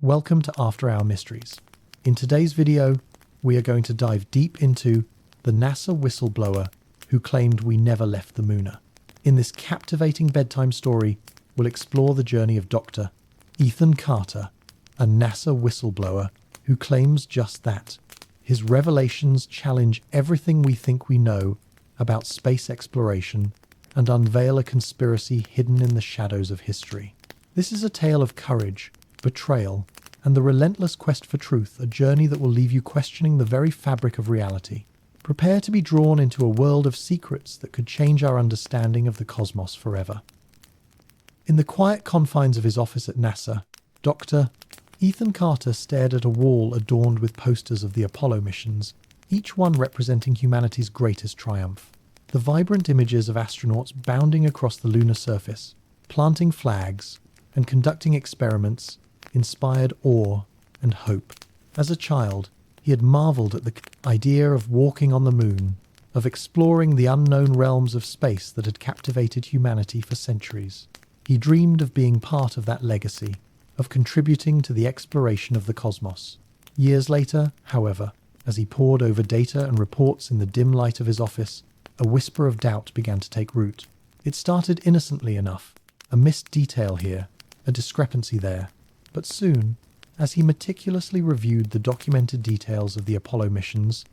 Welcome to After Hour Mysteries. In today's video, we are going to dive deep into the NASA whistleblower who claimed we never left the Moona. In this captivating bedtime story, we'll explore the journey of Dr. Ethan Carter, a NASA whistleblower who claims just that. His revelations challenge everything we think we know about space exploration and unveil a conspiracy hidden in the shadows of history. This is a tale of courage, betrayal, and the relentless quest for truth, a journey that will leave you questioning the very fabric of reality. Prepare to be drawn into a world of secrets that could change our understanding of the cosmos forever. In the quiet confines of his office at NASA, Dr. Ethan Carter stared at a wall adorned with posters of the Apollo missions, each one representing humanity's greatest triumph. The vibrant images of astronauts bounding across the lunar surface, planting flags, and conducting experiments inspired awe and hope. As a child, he had marveled at the idea of walking on the moon, of exploring the unknown realms of space that had captivated humanity for centuries. He dreamed of being part of that legacy, of contributing to the exploration of the cosmos. Years later, however, as he pored over data and reports in the dim light of his office, a whisper of doubt began to take root. It started innocently enough, a missed detail here, a discrepancy there. But soon, as he meticulously reviewed the documented details of the Apollo missions,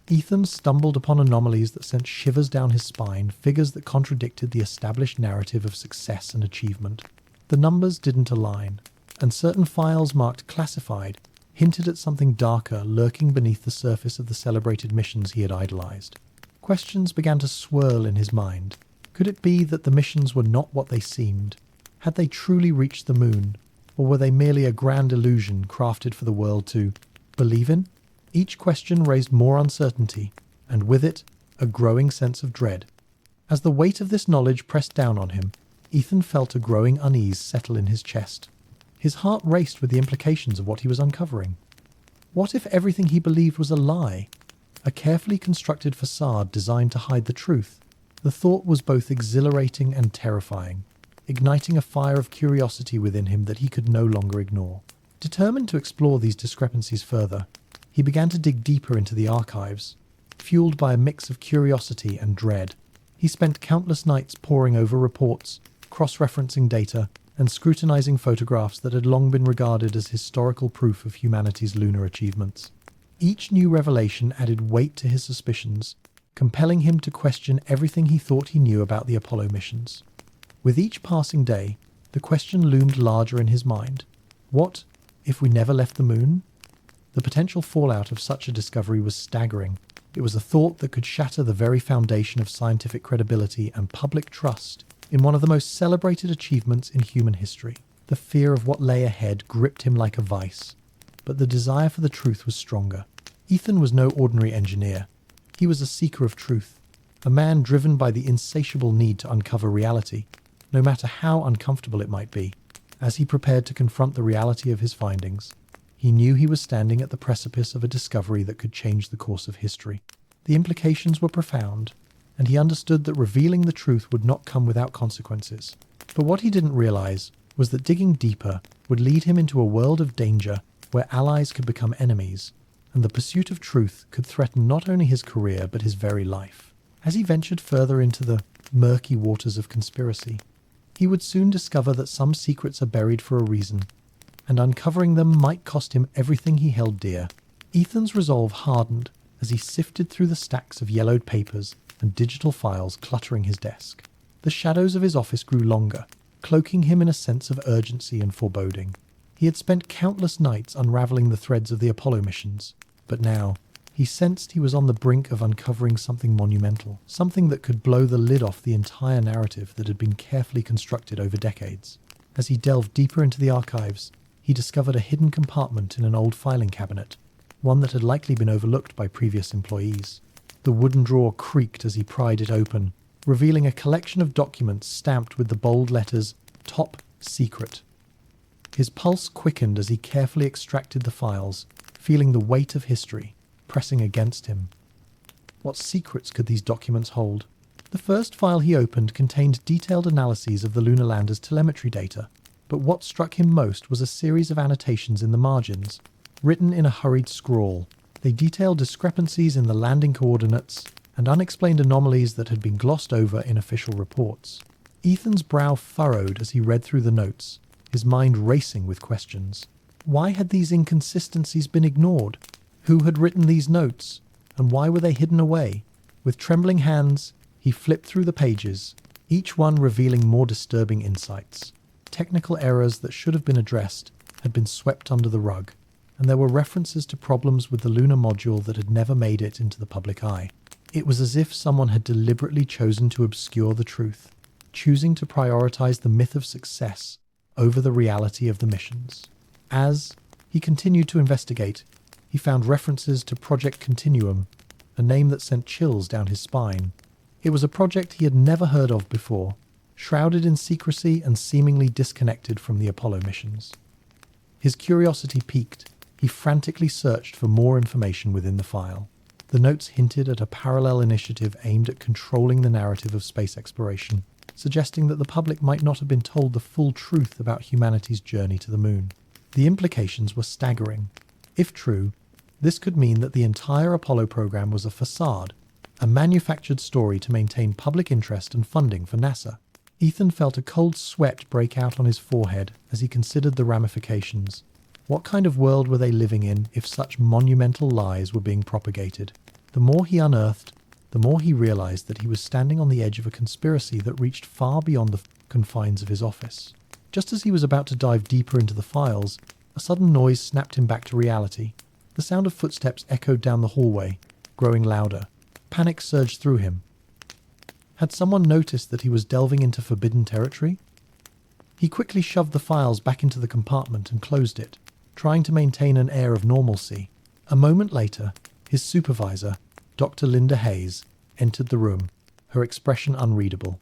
Ethan stumbled upon anomalies that sent shivers down his spine, figures that contradicted the established narrative of success and achievement. The numbers didn't align, and certain files marked classified hinted at something darker lurking beneath the surface of the celebrated missions he had idolized. Questions began to swirl in his mind. Could it be that the missions were not what they seemed? Had they truly reached the moon? Or were they merely a grand illusion crafted for the world to believe in? Each question raised more uncertainty, and with it, a growing sense of dread. As the weight of this knowledge pressed down on him, Ethan felt a growing unease settle in his chest. His heart raced with the implications of what he was uncovering. What if everything he believed was a lie? A carefully constructed facade designed to hide the truth? The thought was both exhilarating and terrifying, igniting a fire of curiosity within him that he could no longer ignore. Determined to explore these discrepancies further, he began to dig deeper into the archives, fueled by a mix of curiosity and dread. He spent countless nights poring over reports, cross-referencing data, and scrutinizing photographs that had long been regarded as historical proof of humanity's lunar achievements. Each new revelation added weight to his suspicions, compelling him to question everything he thought he knew about the Apollo missions. With each passing day, the question loomed larger in his mind. What if we never left the moon? The potential fallout of such a discovery was staggering. It was a thought that could shatter the very foundation of scientific credibility and public trust in one of the most celebrated achievements in human history. The fear of what lay ahead gripped him like a vice, but the desire for the truth was stronger. Ethan was no ordinary engineer. He was a seeker of truth, a man driven by the insatiable need to uncover reality, no matter how uncomfortable it might be. As he prepared to confront the reality of his findings, he knew he was standing at the precipice of a discovery that could change the course of history. The implications were profound, and he understood that revealing the truth would not come without consequences. But what he didn't realize was that digging deeper would lead him into a world of danger where allies could become enemies, and the pursuit of truth could threaten not only his career but his very life. As he ventured further into the murky waters of conspiracy, he would soon discover that some secrets are buried for a reason, and uncovering them might cost him everything he held dear. Ethan's resolve hardened as he sifted through the stacks of yellowed papers and digital files cluttering his desk. The shadows of his office grew longer, cloaking him in a sense of urgency and foreboding. He had spent countless nights unraveling the threads of the Apollo missions, but now he sensed he was on the brink of uncovering something monumental, something that could blow the lid off the entire narrative that had been carefully constructed over decades. As he delved deeper into the archives, he discovered a hidden compartment in an old filing cabinet, one that had likely been overlooked by previous employees. The wooden drawer creaked as he pried it open, revealing a collection of documents stamped with the bold letters, "Top Secret." His pulse quickened as he carefully extracted the files, feeling the weight of history pressing against him. What secrets could these documents hold? The first file he opened contained detailed analyses of the lunar lander's telemetry data, But what struck him most was a series of annotations in the margins, written in a hurried scrawl. They detailed discrepancies in the landing coordinates and unexplained anomalies that had been glossed over in official reports. Ethan's brow furrowed as he read through the notes, his mind racing with questions. Why had these inconsistencies been ignored? Who had written these notes? And why were they hidden away? With trembling hands, he flipped through the pages, each one revealing more disturbing insights. Technical errors that should have been addressed had been swept under the rug, and there were references to problems with the lunar module that had never made it into the public eye. It was as if someone had deliberately chosen to obscure the truth, choosing to prioritize the myth of success over the reality of the missions. As he continued to investigate, he found references to Project Continuum, a name that sent chills down his spine. It was a project he had never heard of before, shrouded in secrecy and seemingly disconnected from the Apollo missions. His curiosity piqued. He frantically searched for more information within the file. The notes hinted at a parallel initiative aimed at controlling the narrative of space exploration, suggesting that the public might not have been told the full truth about humanity's journey to the moon. The implications were staggering. If true, this could mean that the entire Apollo program was a facade, a manufactured story to maintain public interest and funding for NASA. Ethan felt a cold sweat break out on his forehead as he considered the ramifications. What kind of world were they living in if such monumental lies were being propagated? The more he unearthed, the more he realized that he was standing on the edge of a conspiracy that reached far beyond the confines of his office. Just as he was about to dive deeper into the files, a sudden noise snapped him back to reality. The sound of footsteps echoed down the hallway, growing louder. Panic surged through him. Had someone noticed that he was delving into forbidden territory? He quickly shoved the files back into the compartment and closed it, trying to maintain an air of normalcy. A moment later, his supervisor, Dr. Linda Hayes, entered the room, her expression unreadable.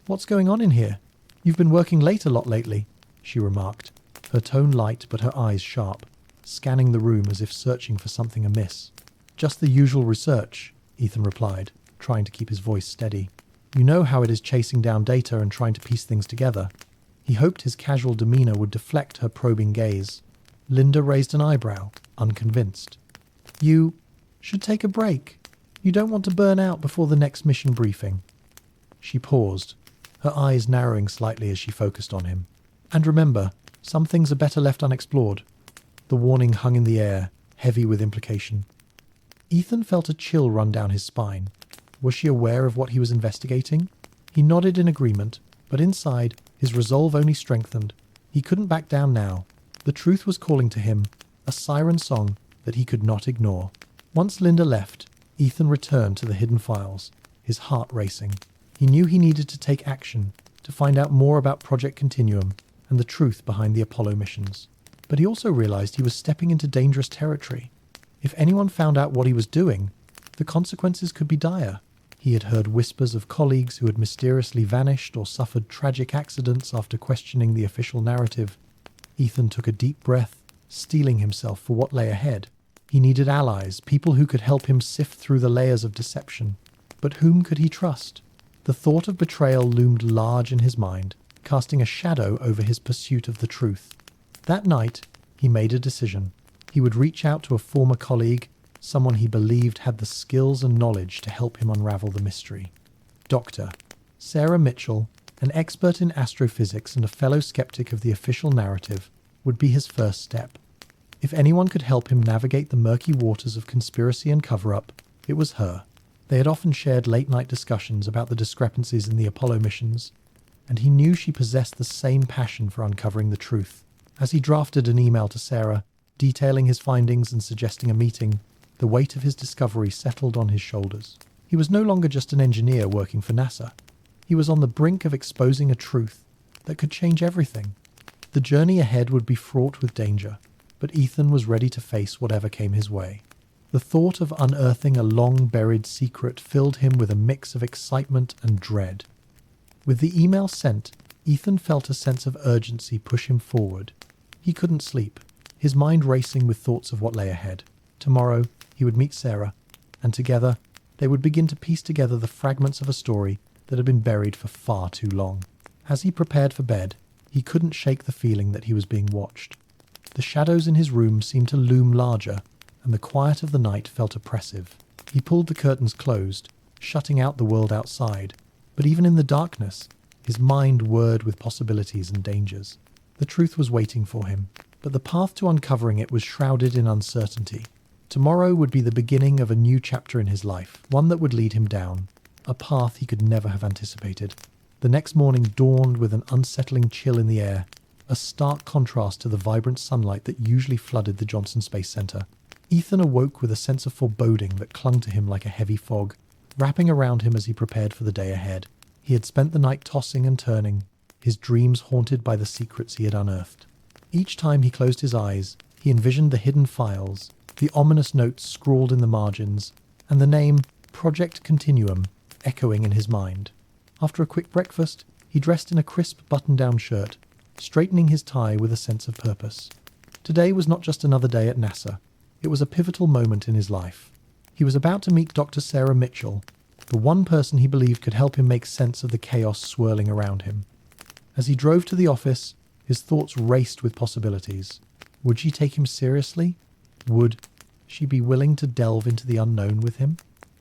"What's going on in here? You've been working late a lot lately," she remarked, her tone light but her eyes sharp, scanning the room as if searching for something amiss. "Just the usual research," Ethan replied, trying to keep his voice steady. "You know how it is chasing down data and trying to piece things together." He hoped his casual demeanor would deflect her probing gaze. Linda raised an eyebrow, unconvinced. "You should take a break. You don't want to burn out before the next mission briefing." She paused, her eyes narrowing slightly as she focused on him. "And remember, some things are better left unexplored." The warning hung in the air, heavy with implication. Ethan felt a chill run down his spine. Was she aware of what he was investigating? He nodded in agreement, but inside, his resolve only strengthened. He couldn't back down now. The truth was calling to him, a siren song that he could not ignore. Once Linda left, Ethan returned to the hidden files, his heart racing. He knew he needed to take action, to find out more about Project Continuum and the truth behind the Apollo missions. But he also realized he was stepping into dangerous territory. If anyone found out what he was doing, the consequences could be dire. He had heard whispers of colleagues who had mysteriously vanished or suffered tragic accidents after questioning the official narrative. Ethan took a deep breath, steeling himself for what lay ahead. He needed allies, people who could help him sift through the layers of deception. But whom could he trust? The thought of betrayal loomed large in his mind, casting a shadow over his pursuit of the truth. That night, he made a decision. He would reach out to a former colleague, someone he believed had the skills and knowledge to help him unravel the mystery. Dr. Sarah Mitchell, an expert in astrophysics and a fellow skeptic of the official narrative, would be his first step. If anyone could help him navigate the murky waters of conspiracy and cover-up, it was her. They had often shared late-night discussions about the discrepancies in the Apollo missions, and he knew she possessed the same passion for uncovering the truth. As he drafted an email to Sarah, detailing his findings and suggesting a meeting, the weight of his discovery settled on his shoulders. He was no longer just an engineer working for NASA. He was on the brink of exposing a truth that could change everything. The journey ahead would be fraught with danger, but Ethan was ready to face whatever came his way. The thought of unearthing a long-buried secret filled him with a mix of excitement and dread. With the email sent, Ethan felt a sense of urgency push him forward. He couldn't sleep, his mind racing with thoughts of what lay ahead. Tomorrow, he would meet Sarah, and together, they would begin to piece together the fragments of a story that had been buried for far too long. As he prepared for bed, he couldn't shake the feeling that he was being watched. The shadows in his room seemed to loom larger, and the quiet of the night felt oppressive. He pulled the curtains closed, shutting out the world outside, but even in the darkness, his mind whirred with possibilities and dangers. The truth was waiting for him, but the path to uncovering it was shrouded in uncertainty. Tomorrow would be the beginning of a new chapter in his life, one that would lead him down a path he could never have anticipated. The next morning dawned with an unsettling chill in the air, a stark contrast to the vibrant sunlight that usually flooded the Johnson Space Center. Ethan awoke with a sense of foreboding that clung to him like a heavy fog, wrapping around him as he prepared for the day ahead. He had spent the night tossing and turning, his dreams haunted by the secrets he had unearthed. Each time he closed his eyes, he envisioned the hidden files, the ominous notes scrawled in the margins, and the name Project Continuum echoing in his mind. After a quick breakfast, he dressed in a crisp button-down shirt, straightening his tie with a sense of purpose. Today was not just another day at NASA. It was a pivotal moment in his life. He was about to meet Dr. Sarah Mitchell, the one person he believed could help him make sense of the chaos swirling around him. As he drove to the office, his thoughts raced with possibilities. Would she take him seriously? Would she be willing to delve into the unknown with him?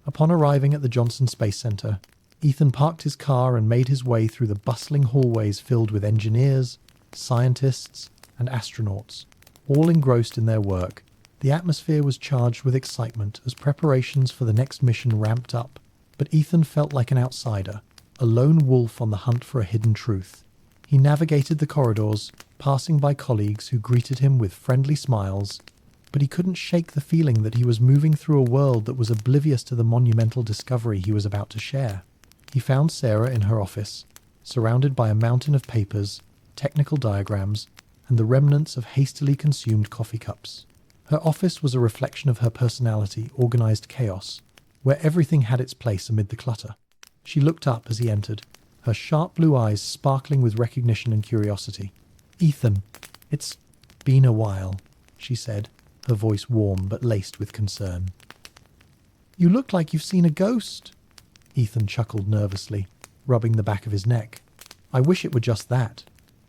Upon arriving at the Johnson Space Center, Ethan parked his car and made his way through the bustling hallways filled with engineers, scientists, and astronauts, all engrossed in their work. The atmosphere was charged with excitement as preparations for the next mission ramped up, but Ethan felt like an outsider, a lone wolf on the hunt for a hidden truth. He navigated the corridors, passing by colleagues who greeted him with friendly smiles, but he couldn't shake the feeling that he was moving through a world that was oblivious to the monumental discovery he was about to share. He found Sarah in her office, surrounded by a mountain of papers, technical diagrams, and the remnants of hastily consumed coffee cups. Her office was a reflection of her personality, organized chaos, where everything had its place amid the clutter. She looked up as he entered, her sharp blue eyes sparkling with recognition and curiosity. "Ethan, it's been a while," she said, her voice warm but laced with concern. "You look like you've seen a ghost." Ethan chuckled nervously, rubbing the back of his neck. "I wish it were just that.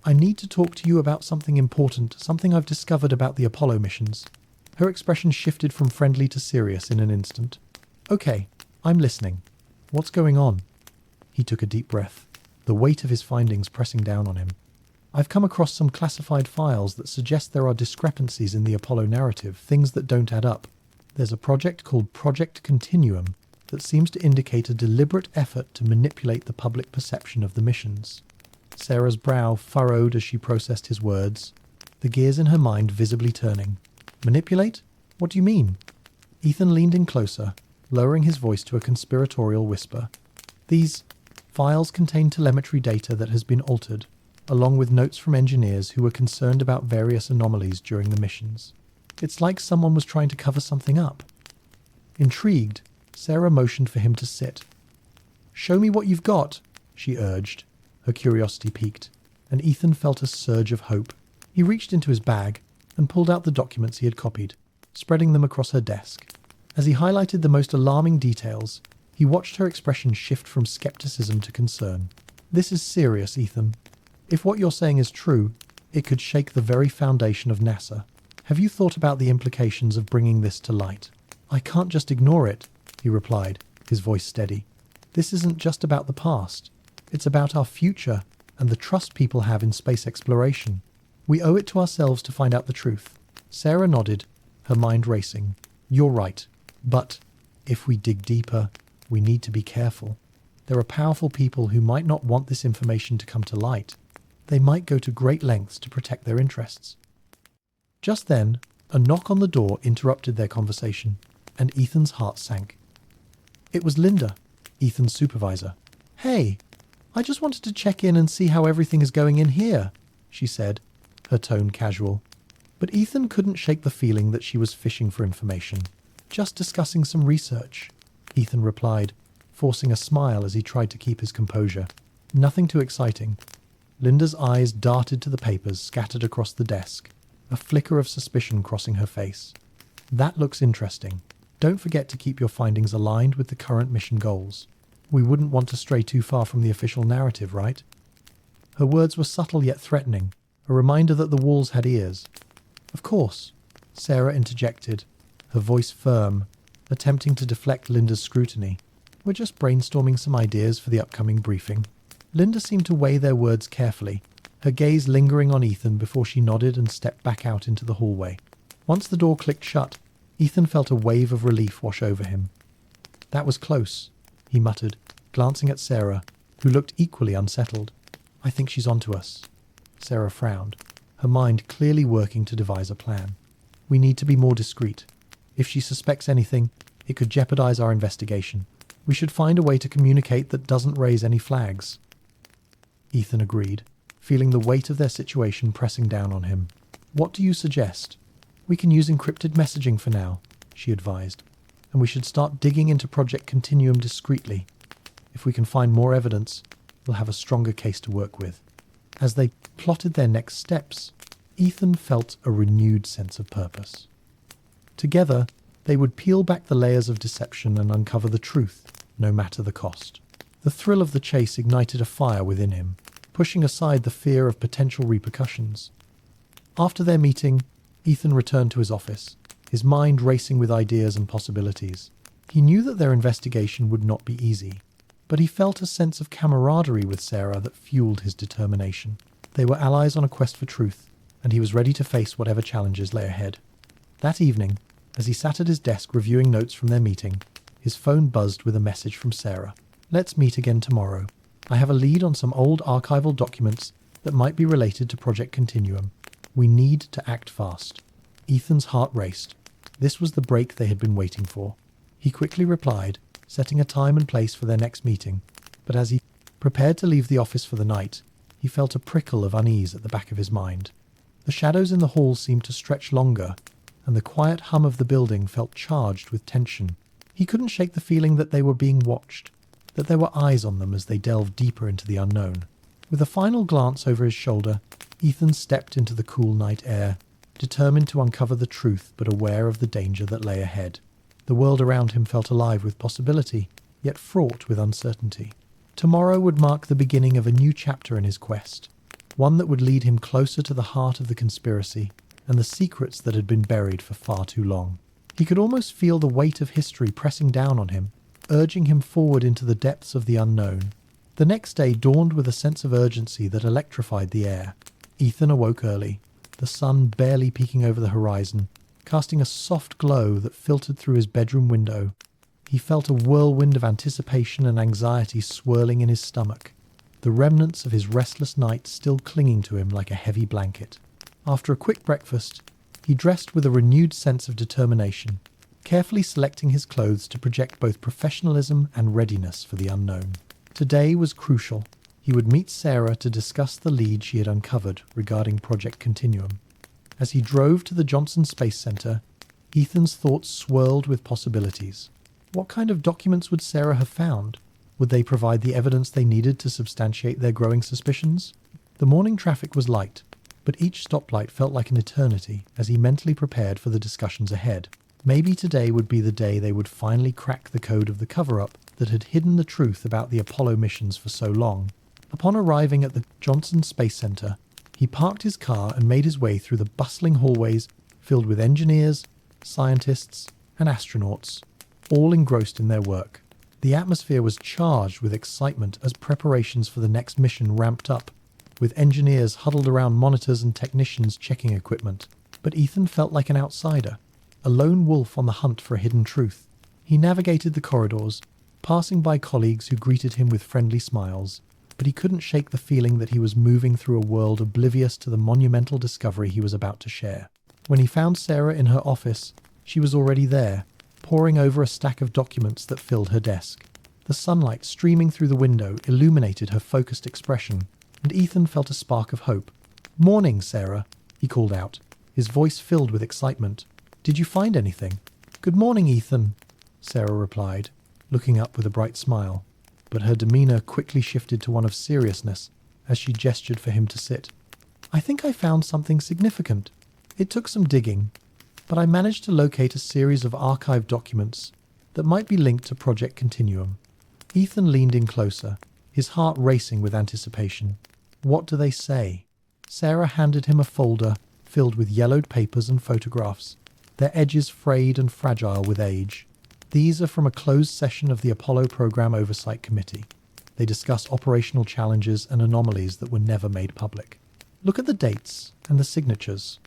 I need to talk to you about something important, something I've discovered about the Apollo missions." Her expression shifted from friendly to serious in an instant. "Okay, I'm listening. What's going on?" He took a deep breath, the weight of his findings pressing down on him. "I've come across some classified files that suggest there are discrepancies in the Apollo narrative, things that don't add up. There's a project called Project Continuum that seems to indicate a deliberate effort to manipulate the public perception of the missions." Sarah's brow furrowed as she processed his words, the gears in her mind visibly turning. "Manipulate? What do you mean?" Ethan leaned in closer, lowering his voice to a conspiratorial whisper. "These files contain telemetry data that has been altered, along with notes from engineers who were concerned about various anomalies during the missions. It's like someone was trying to cover something up." Intrigued, Sarah motioned for him to sit. "Show me what you've got," she urged, her curiosity piqued, and Ethan felt a surge of hope. He reached into his bag and pulled out the documents he had copied, spreading them across her desk. As he highlighted the most alarming details, he watched her expression shift from skepticism to concern. "This is serious, Ethan. If what you're saying is true, it could shake the very foundation of NASA. Have you thought about the implications of bringing this to light?" "I can't just ignore it," he replied, his voice steady. "This isn't just about the past. It's about our future and the trust people have in space exploration. We owe it to ourselves to find out the truth." Sarah nodded, her mind racing. "You're right. But if we dig deeper, we need to be careful. There are powerful people who might not want this information to come to light. They might go to great lengths to protect their interests." Just then, a knock on the door interrupted their conversation, and Ethan's heart sank. It was Linda, Ethan's supervisor. "Hey, I just wanted to check in and see how everything is going in here," she said, her tone casual. But Ethan couldn't shake the feeling that she was fishing for information. "Just discussing some research," Ethan replied, forcing a smile as he tried to keep his composure. "Nothing too exciting." Linda's eyes darted to the papers scattered across the desk, a flicker of suspicion crossing her face. "That looks interesting. Don't forget to keep your findings aligned with the current mission goals. We wouldn't want to stray too far from the official narrative, right?" Her words were subtle yet threatening, a reminder that the walls had ears. "Of course," Sarah interjected, her voice firm, attempting to deflect Linda's scrutiny. "We're just brainstorming some ideas for the upcoming briefing." Linda seemed to weigh their words carefully, her gaze lingering on Ethan before she nodded and stepped back out into the hallway. Once the door clicked shut, Ethan felt a wave of relief wash over him. "That was close," he muttered, glancing at Sarah, who looked equally unsettled. "I think she's onto us." Sarah frowned, her mind clearly working to devise a plan. "We need to be more discreet. If she suspects anything, it could jeopardize our investigation. We should find a way to communicate that doesn't raise any flags." Ethan agreed, feeling the weight of their situation pressing down on him. "What do you suggest?" "We can use encrypted messaging for now," she advised, "and we should start digging into Project Continuum discreetly. If we can find more evidence, we'll have a stronger case to work with." As they plotted their next steps, Ethan felt a renewed sense of purpose. Together, they would peel back the layers of deception and uncover the truth, no matter the cost. The thrill of the chase ignited a fire within him, pushing aside the fear of potential repercussions. After their meeting, Ethan returned to his office, his mind racing with ideas and possibilities. He knew that their investigation would not be easy, but he felt a sense of camaraderie with Sarah that fueled his determination. They were allies on a quest for truth, and he was ready to face whatever challenges lay ahead. That evening, as he sat at his desk reviewing notes from their meeting, his phone buzzed with a message from Sarah. "Let's meet again tomorrow. I have a lead on some old archival documents that might be related to Project Continuum. We need to act fast." Ethan's heart raced. This was the break they had been waiting for. He quickly replied, setting a time and place for their next meeting, but as he prepared to leave the office for the night, he felt a prickle of unease at the back of his mind. The shadows in the hall seemed to stretch longer, and the quiet hum of the building felt charged with tension. He couldn't shake the feeling that they were being watched, that there were eyes on them as they delved deeper into the unknown. With a final glance over his shoulder, Ethan stepped into the cool night air, determined to uncover the truth but aware of the danger that lay ahead. The world around him felt alive with possibility, yet fraught with uncertainty. Tomorrow would mark the beginning of a new chapter in his quest, one that would lead him closer to the heart of the conspiracy and the secrets that had been buried for far too long. He could almost feel the weight of history pressing down on him, urging him forward into the depths of the unknown. The next day dawned with a sense of urgency that electrified the air. Ethan awoke early, the sun barely peeking over the horizon, casting a soft glow that filtered through his bedroom window. He felt a whirlwind of anticipation and anxiety swirling in his stomach, the remnants of his restless night still clinging to him like a heavy blanket. After a quick breakfast, he dressed with a renewed sense of determination, carefully selecting his clothes to project both professionalism and readiness for the unknown. Today was crucial. He would meet Sarah to discuss the lead she had uncovered regarding Project Continuum. As he drove to the Johnson Space Center, Ethan's thoughts swirled with possibilities. What kind of documents would Sarah have found? Would they provide the evidence they needed to substantiate their growing suspicions? The morning traffic was light, but each stoplight felt like an eternity as he mentally prepared for the discussions ahead. Maybe today would be the day they would finally crack the code of the cover-up that had hidden the truth about the Apollo missions for so long. Upon arriving at the Johnson Space Center, he parked his car and made his way through the bustling hallways filled with engineers, scientists, and astronauts, all engrossed in their work. The atmosphere was charged with excitement as preparations for the next mission ramped up, with engineers huddled around monitors and technicians checking equipment. But Ethan felt like an outsider, a lone wolf on the hunt for a hidden truth. He navigated the corridors, passing by colleagues who greeted him with friendly smiles, but he couldn't shake the feeling that he was moving through a world oblivious to the monumental discovery he was about to share. When he found Sarah in her office, she was already there, poring over a stack of documents that filled her desk. The sunlight streaming through the window illuminated her focused expression, and Ethan felt a spark of hope. "Morning, Sarah," he called out, his voice filled with excitement. "Did you find anything?" "Good morning, Ethan," Sarah replied, looking up with a bright smile, but her demeanor quickly shifted to one of seriousness as she gestured for him to sit. "I think I found something significant. It took some digging, but I managed to locate a series of archived documents that might be linked to Project Continuum." Ethan leaned in closer, his heart racing with anticipation. What do they say? Sarah handed him a folder filled with yellowed papers and photographs, their edges frayed and fragile with age. These are from a closed session of the Apollo Program Oversight Committee. They discuss operational challenges and anomalies that were never made public. Look at the dates and the signatures.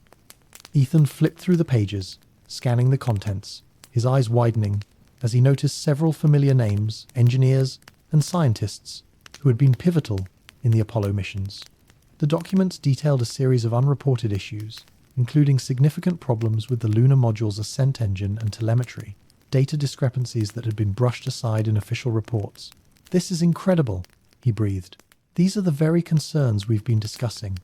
Ethan flipped through the pages, scanning the contents, his eyes widening as he noticed several familiar names, engineers and scientists who had been pivotal in the Apollo missions. The documents detailed a series of unreported issues, including significant problems with the lunar module's ascent engine and telemetry, data discrepancies that had been brushed aside in official reports. "This is incredible," he breathed. "These are the very concerns we've been discussing."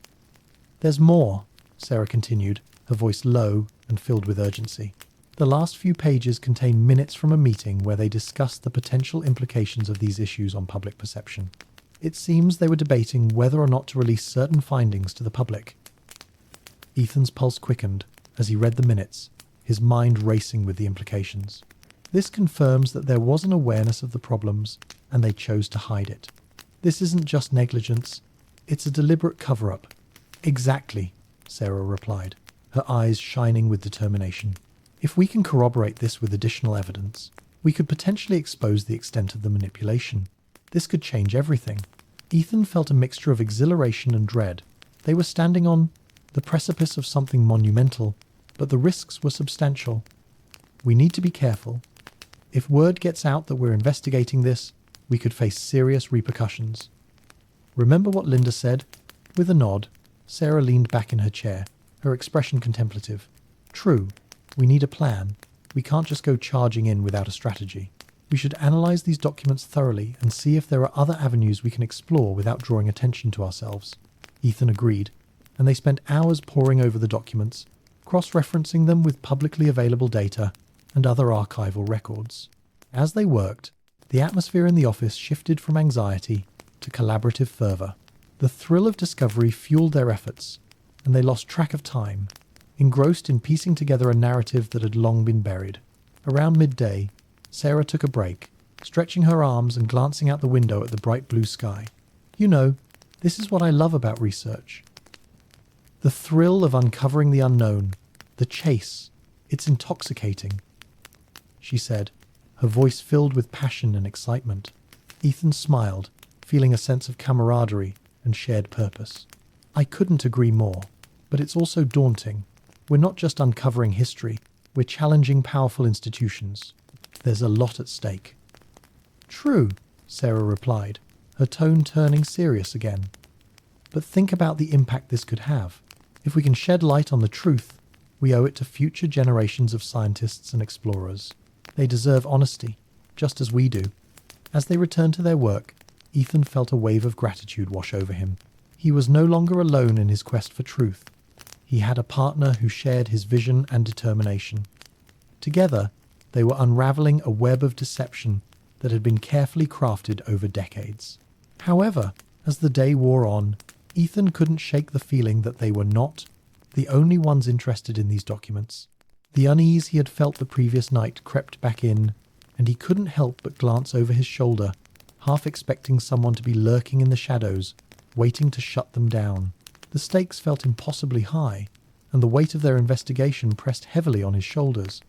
"There's more," Sarah continued, her voice low and filled with urgency. The last few pages contain minutes from a meeting where they discussed the potential implications of these issues on public perception. It seems they were debating whether or not to release certain findings to the public. Ethan's pulse quickened as he read the minutes, his mind racing with the implications. This confirms that there was an awareness of the problems, and they chose to hide it. This isn't just negligence, it's a deliberate cover-up. "Exactly," Sarah replied, her eyes shining with determination. "If we can corroborate this with additional evidence, we could potentially expose the extent of the manipulation. This could change everything." Ethan felt a mixture of exhilaration and dread. They were standing on the precipice of something monumental, but the risks were substantial. "We need to be careful. If word gets out that we're investigating this, we could face serious repercussions." "Remember what Linda said?" With a nod, Sarah leaned back in her chair, her expression contemplative. "True, we need a plan. We can't just go charging in without a strategy. We should analyze these documents thoroughly and see if there are other avenues we can explore without drawing attention to ourselves." Ethan agreed, and they spent hours poring over the documents, cross-referencing them with publicly available data and other archival records. As they worked, the atmosphere in the office shifted from anxiety to collaborative fervor. The thrill of discovery fueled their efforts, and they lost track of time, engrossed in piecing together a narrative that had long been buried. Around midday, Sarah took a break, stretching her arms and glancing out the window at the bright blue sky. "You know, this is what I love about research. The thrill of uncovering the unknown, the chase, it's intoxicating," she said, her voice filled with passion and excitement. Ethan smiled, feeling a sense of camaraderie and shared purpose. "I couldn't agree more, but it's also daunting. We're not just uncovering history, we're challenging powerful institutions. There's a lot at stake." "True," Sarah replied, her tone turning serious again. "But think about the impact this could have. If we can shed light on the truth, we owe it to future generations of scientists and explorers. They deserve honesty, just as we do." As they returned to their work, Ethan felt a wave of gratitude wash over him. He was no longer alone in his quest for truth. He had a partner who shared his vision and determination. Together, they were unraveling a web of deception that had been carefully crafted over decades. However, as the day wore on, Ethan couldn't shake the feeling that they were not the only ones interested in these documents. The unease he had felt the previous night crept back in, and he couldn't help but glance over his shoulder, half expecting someone to be lurking in the shadows, waiting to shut them down. The stakes felt impossibly high, and the weight of their investigation pressed heavily on his shoulders.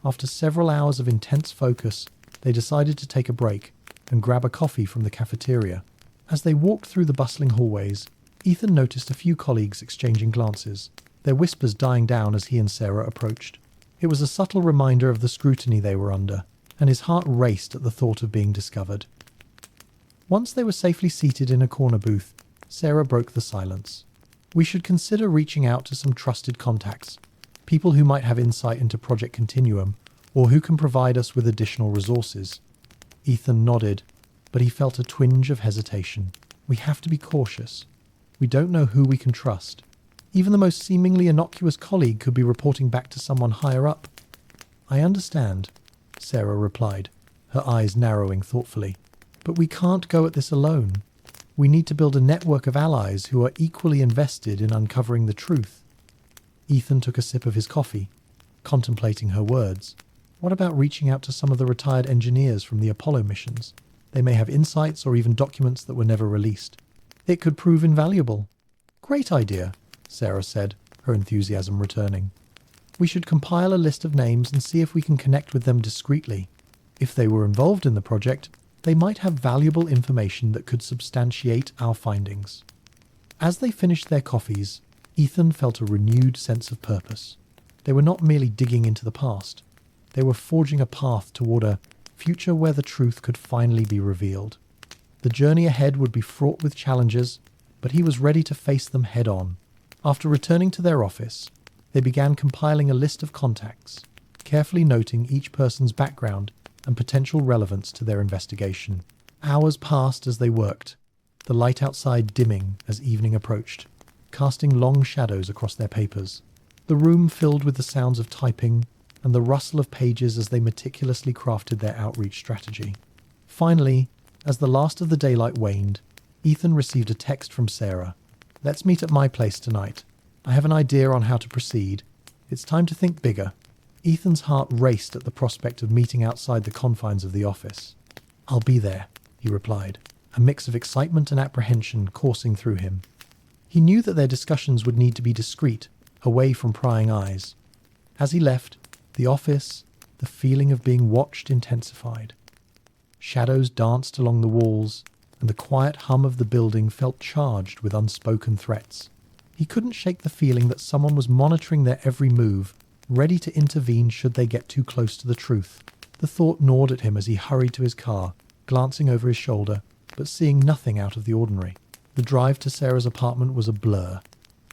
After several hours of intense focus, they decided to take a break and grab a coffee from the cafeteria. As they walked through the bustling hallways, Ethan noticed a few colleagues exchanging glances, their whispers dying down as he and Sarah approached. It was a subtle reminder of the scrutiny they were under, and his heart raced at the thought of being discovered. Once they were safely seated in a corner booth, Sarah broke the silence. "We should consider reaching out to some trusted contacts, people who might have insight into Project Continuum, or who can provide us with additional resources." Ethan nodded, but he felt a twinge of hesitation. "We have to be cautious. We don't know who we can trust. Even the most seemingly innocuous colleague could be reporting back to someone higher up." "I understand," Sarah replied, her eyes narrowing thoughtfully. "But we can't go at this alone. We need to build a network of allies who are equally invested in uncovering the truth." Ethan took a sip of his coffee, contemplating her words. What about reaching out to some of the retired engineers from the Apollo missions? They may have insights or even documents that were never released. It could prove invaluable. Great idea, Sarah said, her enthusiasm returning. We should compile a list of names and see if we can connect with them discreetly. If they were involved in the project, they might have valuable information that could substantiate our findings. As they finished their coffees, Ethan felt a renewed sense of purpose. They were not merely digging into the past. They were forging a path toward a future where the truth could finally be revealed. The journey ahead would be fraught with challenges, but he was ready to face them head on. After returning to their office, they began compiling a list of contacts, carefully noting each person's background and potential relevance to their investigation. Hours passed as they worked, the light outside dimming as evening approached, casting long shadows across their papers. The room filled with the sounds of typing and the rustle of pages as they meticulously crafted their outreach strategy. Finally, as the last of the daylight waned, Ethan received a text from Sarah. "Let's meet at my place tonight. I have an idea on how to proceed. It's time to think bigger." Ethan's heart raced at the prospect of meeting outside the confines of the office. "I'll be there," he replied, a mix of excitement and apprehension coursing through him. He knew that their discussions would need to be discreet, away from prying eyes. As he left the office, the feeling of being watched intensified. Shadows danced along the walls, and the quiet hum of the building felt charged with unspoken threats. He couldn't shake the feeling that someone was monitoring their every move, ready to intervene should they get too close to the truth. The thought gnawed at him as he hurried to his car, glancing over his shoulder, but seeing nothing out of the ordinary. The drive to Sarah's apartment was a blur,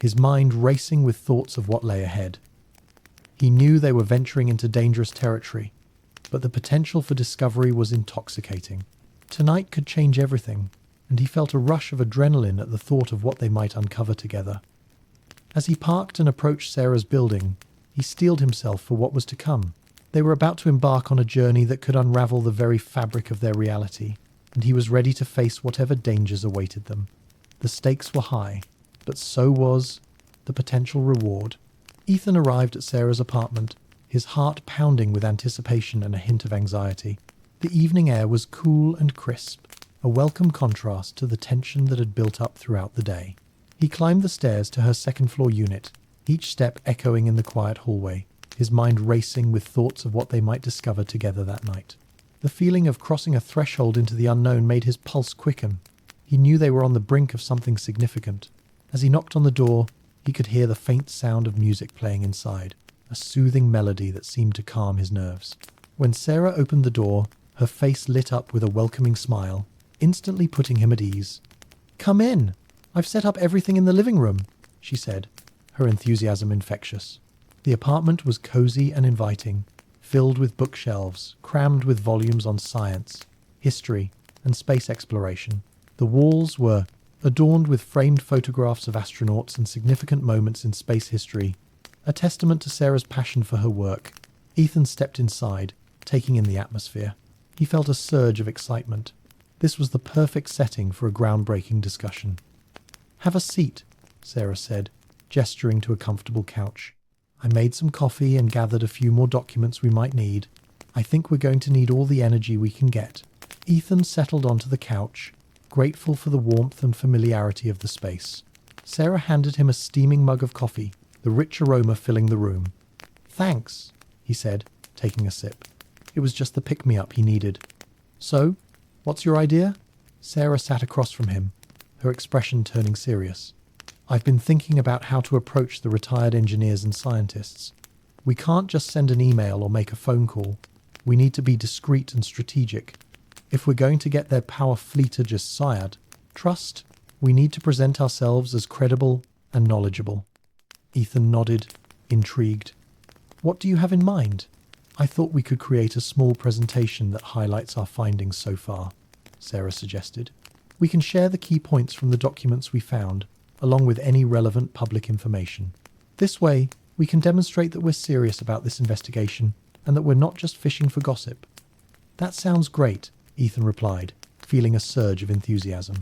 his mind racing with thoughts of what lay ahead. He knew they were venturing into dangerous territory, but the potential for discovery was intoxicating. Tonight could change everything, and he felt a rush of adrenaline at the thought of what they might uncover together. As he parked and approached Sarah's building, he steeled himself for what was to come. They were about to embark on a journey that could unravel the very fabric of their reality, and he was ready to face whatever dangers awaited them. The stakes were high, but so was the potential reward. Ethan arrived at Sarah's apartment, his heart pounding with anticipation and a hint of anxiety. The evening air was cool and crisp, a welcome contrast to the tension that had built up throughout the day. He climbed the stairs to her second-floor unit, each step echoing in the quiet hallway, his mind racing with thoughts of what they might discover together that night. The feeling of crossing a threshold into the unknown made his pulse quicken. He knew they were on the brink of something significant. As he knocked on the door, he could hear the faint sound of music playing inside, a soothing melody that seemed to calm his nerves. When Sarah opened the door, her face lit up with a welcoming smile, instantly putting him at ease. "Come in. I've set up everything in the living room," she said, her enthusiasm infectious. The apartment was cozy and inviting, filled with bookshelves, crammed with volumes on science, history, and space exploration. The walls were adorned with framed photographs of astronauts and significant moments in space history, a testament to Sarah's passion for her work. Ethan stepped inside, taking in the atmosphere. He felt a surge of excitement. This was the perfect setting for a groundbreaking discussion. "Have a seat," Sarah said, gesturing to a comfortable couch. "I made some coffee and gathered a few more documents we might need. I think we're going to need all the energy we can get." Ethan settled onto the couch, grateful for the warmth and familiarity of the space. Sarah handed him a steaming mug of coffee, the rich aroma filling the room. "Thanks," he said, taking a sip. It was just the pick-me-up he needed. "So, what's your idea?" Sarah sat across from him, her expression turning serious. "I've been thinking about how to approach the retired engineers and scientists. We can't just send an email or make a phone call. We need to be discreet and strategic. If we're going to get their power fleetage sired, trust, we need to present ourselves as credible and knowledgeable." Ethan nodded, intrigued. "What do you have in mind?" "I thought we could create a small presentation that highlights our findings so far," Sarah suggested. "We can share the key points from the documents we found, along with any relevant public information. This way, we can demonstrate that we're serious about this investigation and that we're not just fishing for gossip." "That sounds great," Ethan replied, feeling a surge of enthusiasm.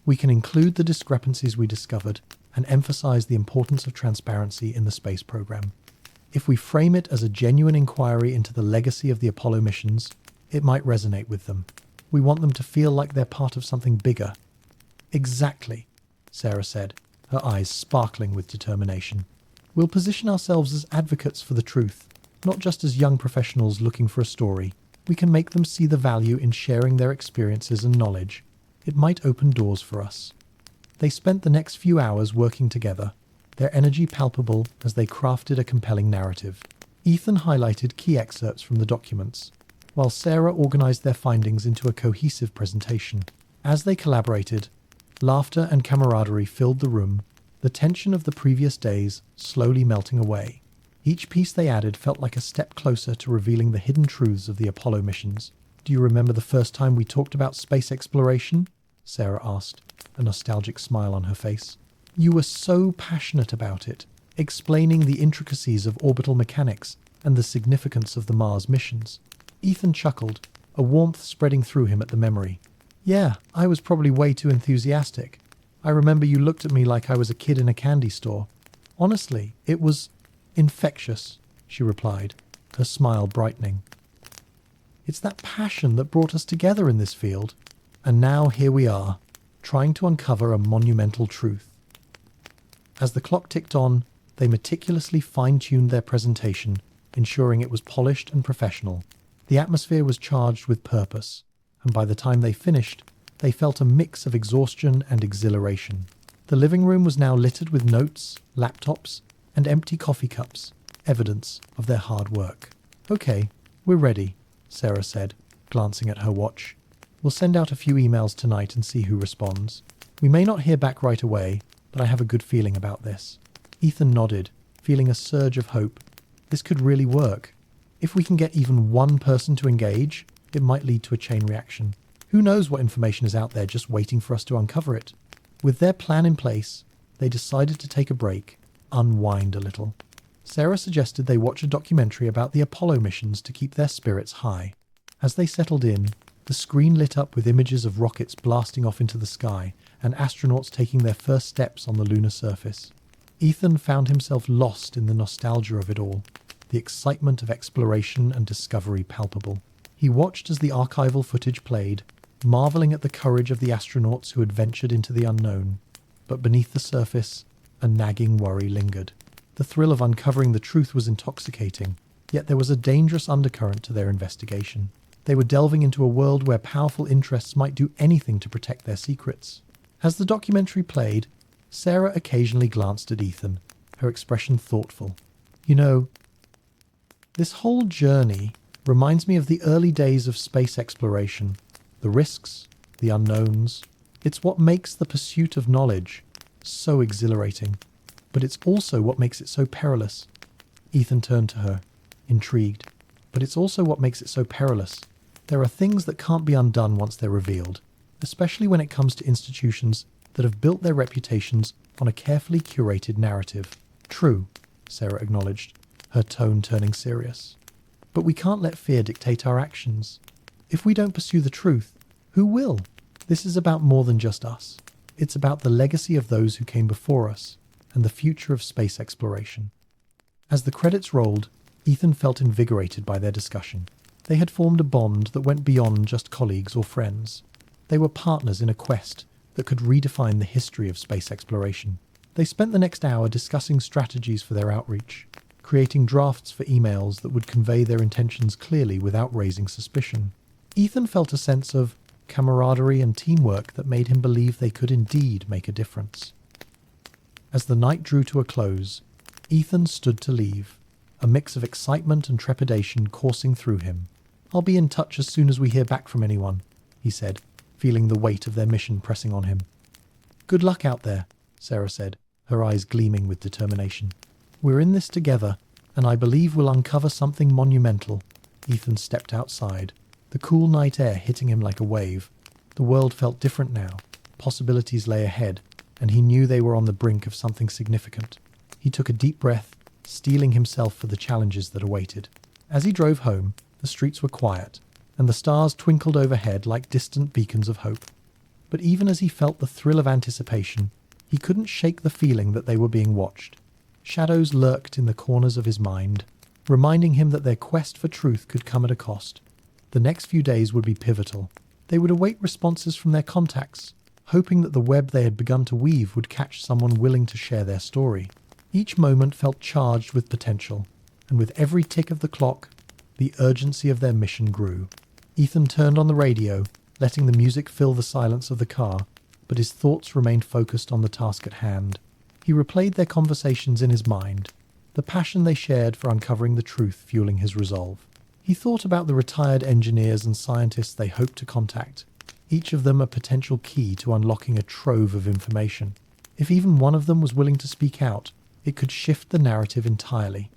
"We can include the discrepancies we discovered and emphasize the importance of transparency in the space program. If we frame it as a genuine inquiry into the legacy of the Apollo missions, it might resonate with them. We want them to feel like they're part of something bigger." "Exactly," Sarah said, her eyes sparkling with determination. We'll position ourselves as advocates for the truth, not just as young professionals looking for a story. We can make them see the value in sharing their experiences and knowledge. It might open doors for us. They spent the next few hours working together, their energy palpable as they crafted a compelling narrative. Ethan highlighted key excerpts from the documents, while Sarah organized their findings into a cohesive presentation. As they collaborated, laughter and camaraderie filled the room, the tension of the previous days slowly melting away. Each piece they added felt like a step closer to revealing the hidden truths of the Apollo missions. "Do you remember the first time we talked about space exploration?" Sarah asked, a nostalgic smile on her face. "You were so passionate about it, explaining the intricacies of orbital mechanics and the significance of the Mars missions." Ethan chuckled, a warmth spreading through him at the memory. "Yeah, I was probably way too enthusiastic. I remember you looked at me like I was a kid in a candy store. Honestly, it was infectious," she replied, her smile brightening. "It's that passion that brought us together in this field. And now here we are, trying to uncover a monumental truth." As the clock ticked on, they meticulously fine-tuned their presentation, ensuring it was polished and professional. The atmosphere was charged with purpose, and by the time they finished, they felt a mix of exhaustion and exhilaration. The living room was now littered with notes, laptops, and empty coffee cups, evidence of their hard work. "Okay, we're ready," Sarah said, glancing at her watch. "We'll send out a few emails tonight and see who responds. We may not hear back right away, but I have a good feeling about this." Ethan nodded, feeling a surge of hope. This could really work. If we can get even one person to engage, it might lead to a chain reaction. Who knows what information is out there just waiting for us to uncover it? With their plan in place, they decided to take a break, unwind a little. Sarah suggested they watch a documentary about the Apollo missions to keep their spirits high. As they settled in, the screen lit up with images of rockets blasting off into the sky and astronauts taking their first steps on the lunar surface. Ethan found himself lost in the nostalgia of it all, the excitement of exploration and discovery palpable. He watched as the archival footage played, marveling at the courage of the astronauts who had ventured into the unknown. But beneath the surface, a nagging worry lingered. The thrill of uncovering the truth was intoxicating, yet there was a dangerous undercurrent to their investigation. They were delving into a world where powerful interests might do anything to protect their secrets. As the documentary played, Sarah occasionally glanced at Ethan, her expression thoughtful. "You know, this whole journey reminds me of the early days of space exploration. The risks, the unknowns. It's what makes the pursuit of knowledge so exhilarating. But it's also what makes it so perilous." Ethan turned to her, intrigued. "But it's also what makes it so perilous. There are things that can't be undone once they're revealed, especially when it comes to institutions that have built their reputations on a carefully curated narrative." "True," Sarah acknowledged, her tone turning serious. "But we can't let fear dictate our actions. If we don't pursue the truth, who will? This is about more than just us. It's about the legacy of those who came before us and the future of space exploration." As the credits rolled, Ethan felt invigorated by their discussion. They had formed a bond that went beyond just colleagues or friends. They were partners in a quest that could redefine the history of space exploration. They spent the next hour discussing strategies for their outreach, creating drafts for emails that would convey their intentions clearly without raising suspicion. Ethan felt a sense of camaraderie and teamwork that made him believe they could indeed make a difference. As the night drew to a close, Ethan stood to leave, a mix of excitement and trepidation coursing through him. "I'll be in touch as soon as we hear back from anyone," he said, feeling the weight of their mission pressing on him. "Good luck out there," Sarah said, her eyes gleaming with determination. "We're in this together, and I believe we'll uncover something monumental." Ethan stepped outside, the cool night air hitting him like a wave. The world felt different now. Possibilities lay ahead, and he knew they were on the brink of something significant. He took a deep breath, steeling himself for the challenges that awaited. As he drove home, the streets were quiet, and the stars twinkled overhead like distant beacons of hope. But even as he felt the thrill of anticipation, he couldn't shake the feeling that they were being watched. Shadows lurked in the corners of his mind, reminding him that their quest for truth could come at a cost. The next few days would be pivotal. They would await responses from their contacts, hoping that the web they had begun to weave would catch someone willing to share their story. Each moment felt charged with potential, and with every tick of the clock, the urgency of their mission grew. Ethan turned on the radio, letting the music fill the silence of the car, but his thoughts remained focused on the task at hand. He replayed their conversations in his mind, the passion they shared for uncovering the truth fueling his resolve. He thought about the retired engineers and scientists they hoped to contact, each of them a potential key to unlocking a trove of information. If even one of them was willing to speak out, it could shift the narrative entirely.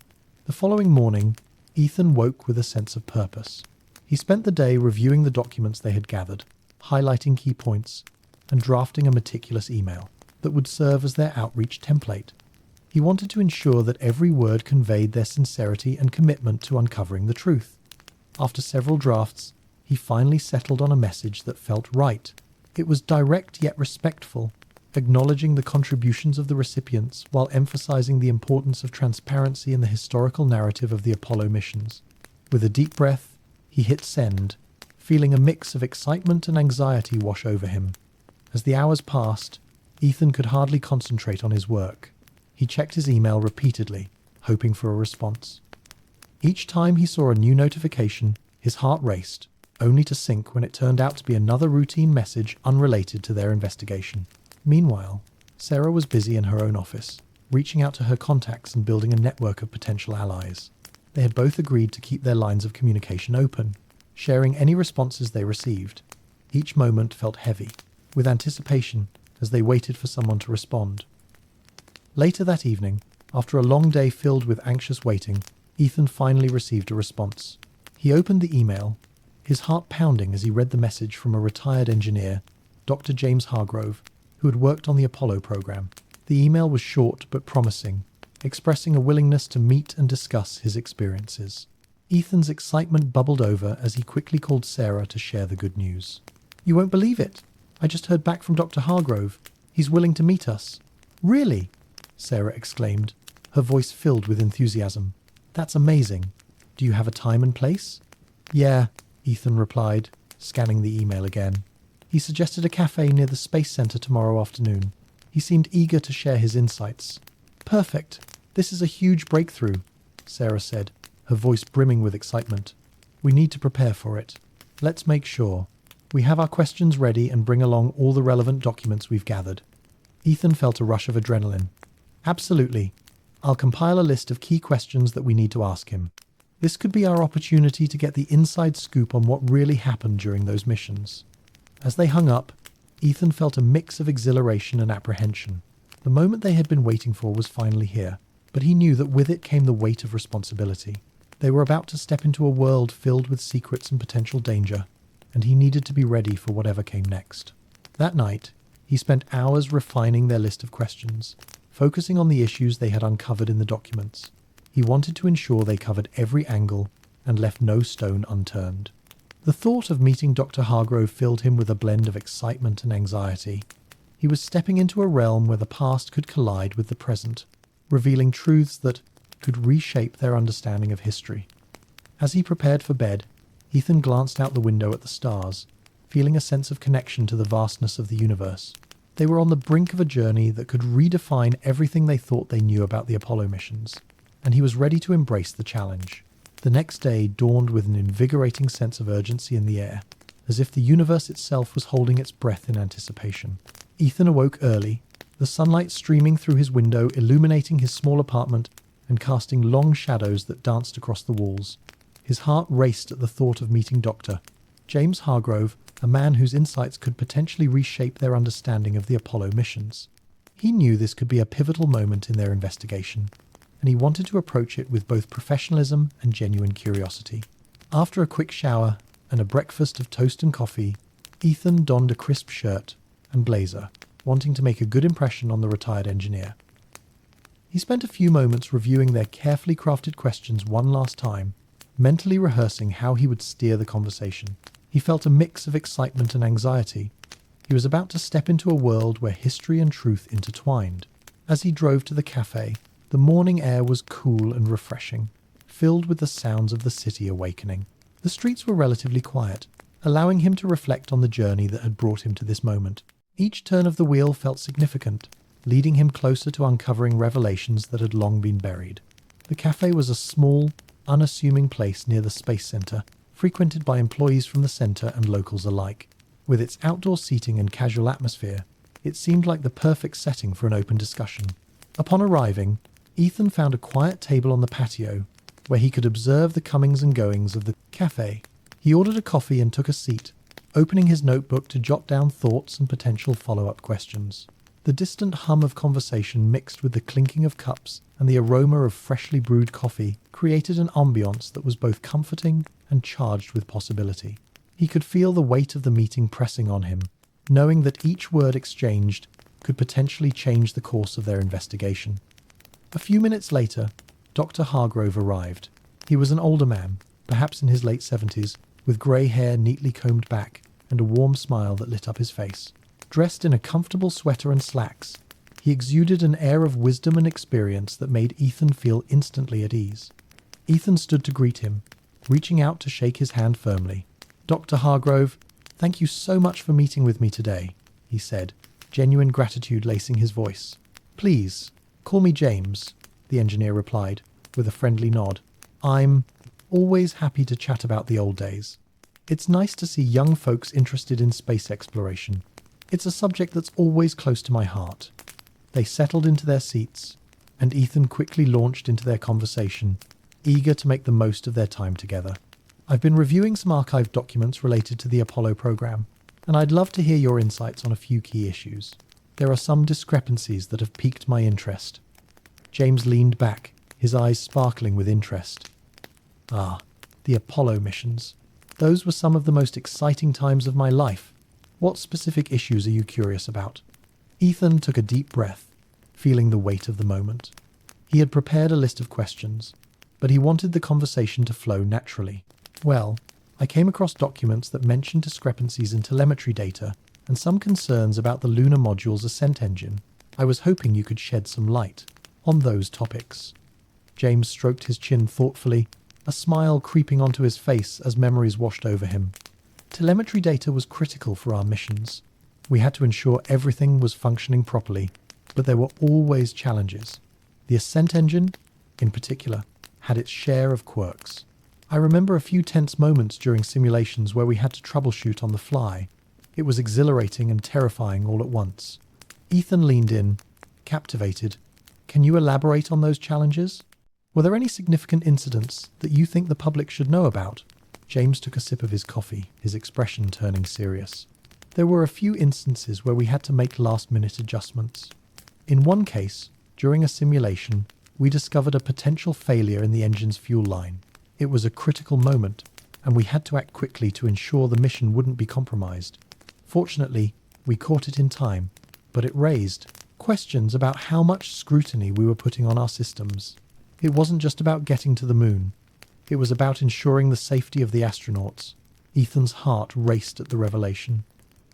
The following morning, Ethan woke with a sense of purpose. He spent the day reviewing the documents they had gathered, highlighting key points, and drafting a meticulous email that would serve as their outreach template. He wanted to ensure that every word conveyed their sincerity and commitment to uncovering the truth. After several drafts, he finally settled on a message that felt right. It was direct yet respectful, acknowledging the contributions of the recipients while emphasizing the importance of transparency in the historical narrative of the Apollo missions. With a deep breath, he hit send, feeling a mix of excitement and anxiety wash over him. As the hours passed, Ethan could hardly concentrate on his work. He checked his email repeatedly, hoping for a response. Each time he saw a new notification, his heart raced, only to sink when it turned out to be another routine message unrelated to their investigation. Meanwhile, Sarah was busy in her own office, reaching out to her contacts and building a network of potential allies. They had both agreed to keep their lines of communication open, sharing any responses they received. Each moment felt heavy, with anticipation as they waited for someone to respond. Later that evening, after a long day filled with anxious waiting, Ethan finally received a response. He opened the email, his heart pounding as he read the message from a retired engineer, Dr. James Hargrove, who had worked on the Apollo program. The email was short but promising, expressing a willingness to meet and discuss his experiences. Ethan's excitement bubbled over as he quickly called Sarah to share the good news. "You won't believe it. I just heard back from Dr. Hargrove. He's willing to meet us." "Really?" Sarah exclaimed, her voice filled with enthusiasm. "That's amazing. Do you have a time and place?" "Yeah," Ethan replied, scanning the email again. He suggested a cafe near the Space Center tomorrow afternoon. He seemed eager to share his insights. "Perfect. This is a huge breakthrough," Sarah said, her voice brimming with excitement. "We need to prepare for it. Let's make sure. We have our questions ready and bring along all the relevant documents we've gathered." Ethan felt a rush of adrenaline. "Absolutely. I'll compile a list of key questions that we need to ask him. This could be our opportunity to get the inside scoop on what really happened during those missions." As they hung up, Ethan felt a mix of exhilaration and apprehension. The moment they had been waiting for was finally here, but he knew that with it came the weight of responsibility. They were about to step into a world filled with secrets and potential danger, and he needed to be ready for whatever came next. That night, he spent hours refining their list of questions, focusing on the issues they had uncovered in the documents. He wanted to ensure they covered every angle and left no stone unturned. The thought of meeting Dr. Hargrove filled him with a blend of excitement and anxiety. He was stepping into a realm where the past could collide with the present, revealing truths that could reshape their understanding of history. As he prepared for bed, Ethan glanced out the window at the stars, feeling a sense of connection to the vastness of the universe. They were on the brink of a journey that could redefine everything they thought they knew about the Apollo missions, and he was ready to embrace the challenge. The next day dawned with an invigorating sense of urgency in the air, as if the universe itself was holding its breath in anticipation. Ethan awoke early, the sunlight streaming through his window, illuminating his small apartment and casting long shadows that danced across the walls. His heart raced at the thought of meeting Dr. James Hargrove, a man whose insights could potentially reshape their understanding of the Apollo missions. He knew this could be a pivotal moment in their investigation, and he wanted to approach it with both professionalism and genuine curiosity. After a quick shower and a breakfast of toast and coffee, Ethan donned a crisp shirt and blazer, wanting to make a good impression on the retired engineer. He spent a few moments reviewing their carefully crafted questions one last time, mentally rehearsing how he would steer the conversation. He felt a mix of excitement and anxiety. He was about to step into a world where history and truth intertwined. As he drove to the cafe, the morning air was cool and refreshing, filled with the sounds of the city awakening. The streets were relatively quiet, allowing him to reflect on the journey that had brought him to this moment. Each turn of the wheel felt significant, leading him closer to uncovering revelations that had long been buried. The cafe was a small, unassuming place near the Space Center, frequented by employees from the center and locals alike. With its outdoor seating and casual atmosphere, it seemed like the perfect setting for an open discussion. Upon arriving, Ethan found a quiet table on the patio where he could observe the comings and goings of the cafe. He ordered a coffee and took a seat, opening his notebook to jot down thoughts and potential follow-up questions. The distant hum of conversation mixed with the clinking of cups and the aroma of freshly brewed coffee created an ambiance that was both comforting and charged with possibility. He could feel the weight of the meeting pressing on him, knowing that each word exchanged could potentially change the course of their investigation. A few minutes later, Dr. Hargrove arrived. He was an older man, perhaps in his late 70s, with grey hair neatly combed back and a warm smile that lit up his face. Dressed in a comfortable sweater and slacks, he exuded an air of wisdom and experience that made Ethan feel instantly at ease. Ethan stood to greet him, reaching out to shake his hand firmly. "Dr. Hargrove, thank you so much for meeting with me today," he said, genuine gratitude lacing his voice. "Please, call me James," the engineer replied, with a friendly nod. "I'm always happy to chat about the old days. It's nice to see young folks interested in space exploration. It's a subject that's always close to my heart." They settled into their seats, and Ethan quickly launched into their conversation, eager to make the most of their time together. "I've been reviewing some archived documents related to the Apollo program, and I'd love to hear your insights on a few key issues. There are some discrepancies that have piqued my interest." James leaned back, his eyes sparkling with interest. "Ah, the Apollo missions. Those were some of the most exciting times of my life. What specific issues are you curious about?" Ethan took a deep breath, feeling the weight of the moment. He had prepared a list of questions, but he wanted the conversation to flow naturally. "Well, I came across documents that mentioned discrepancies in telemetry data and some concerns about the lunar module's ascent engine. I was hoping you could shed some light on those topics." James stroked his chin thoughtfully, a smile creeping onto his face as memories washed over him. "Telemetry data was critical for our missions. We had to ensure everything was functioning properly, but there were always challenges. The ascent engine, in particular, had its share of quirks. I remember a few tense moments during simulations where we had to troubleshoot on the fly. It was exhilarating and terrifying all at once." Ethan leaned in, captivated. "Can you elaborate on those challenges? Were there any significant incidents that you think the public should know about?" James took a sip of his coffee, his expression turning serious. "There were a few instances where we had to make last-minute adjustments. In one case, during a simulation, we discovered a potential failure in the engine's fuel line. It was a critical moment, and we had to act quickly to ensure the mission wouldn't be compromised. Fortunately, we caught it in time, but it raised questions about how much scrutiny we were putting on our systems. It wasn't just about getting to the moon. It was about ensuring the safety of the astronauts." Ethan's heart raced at the revelation.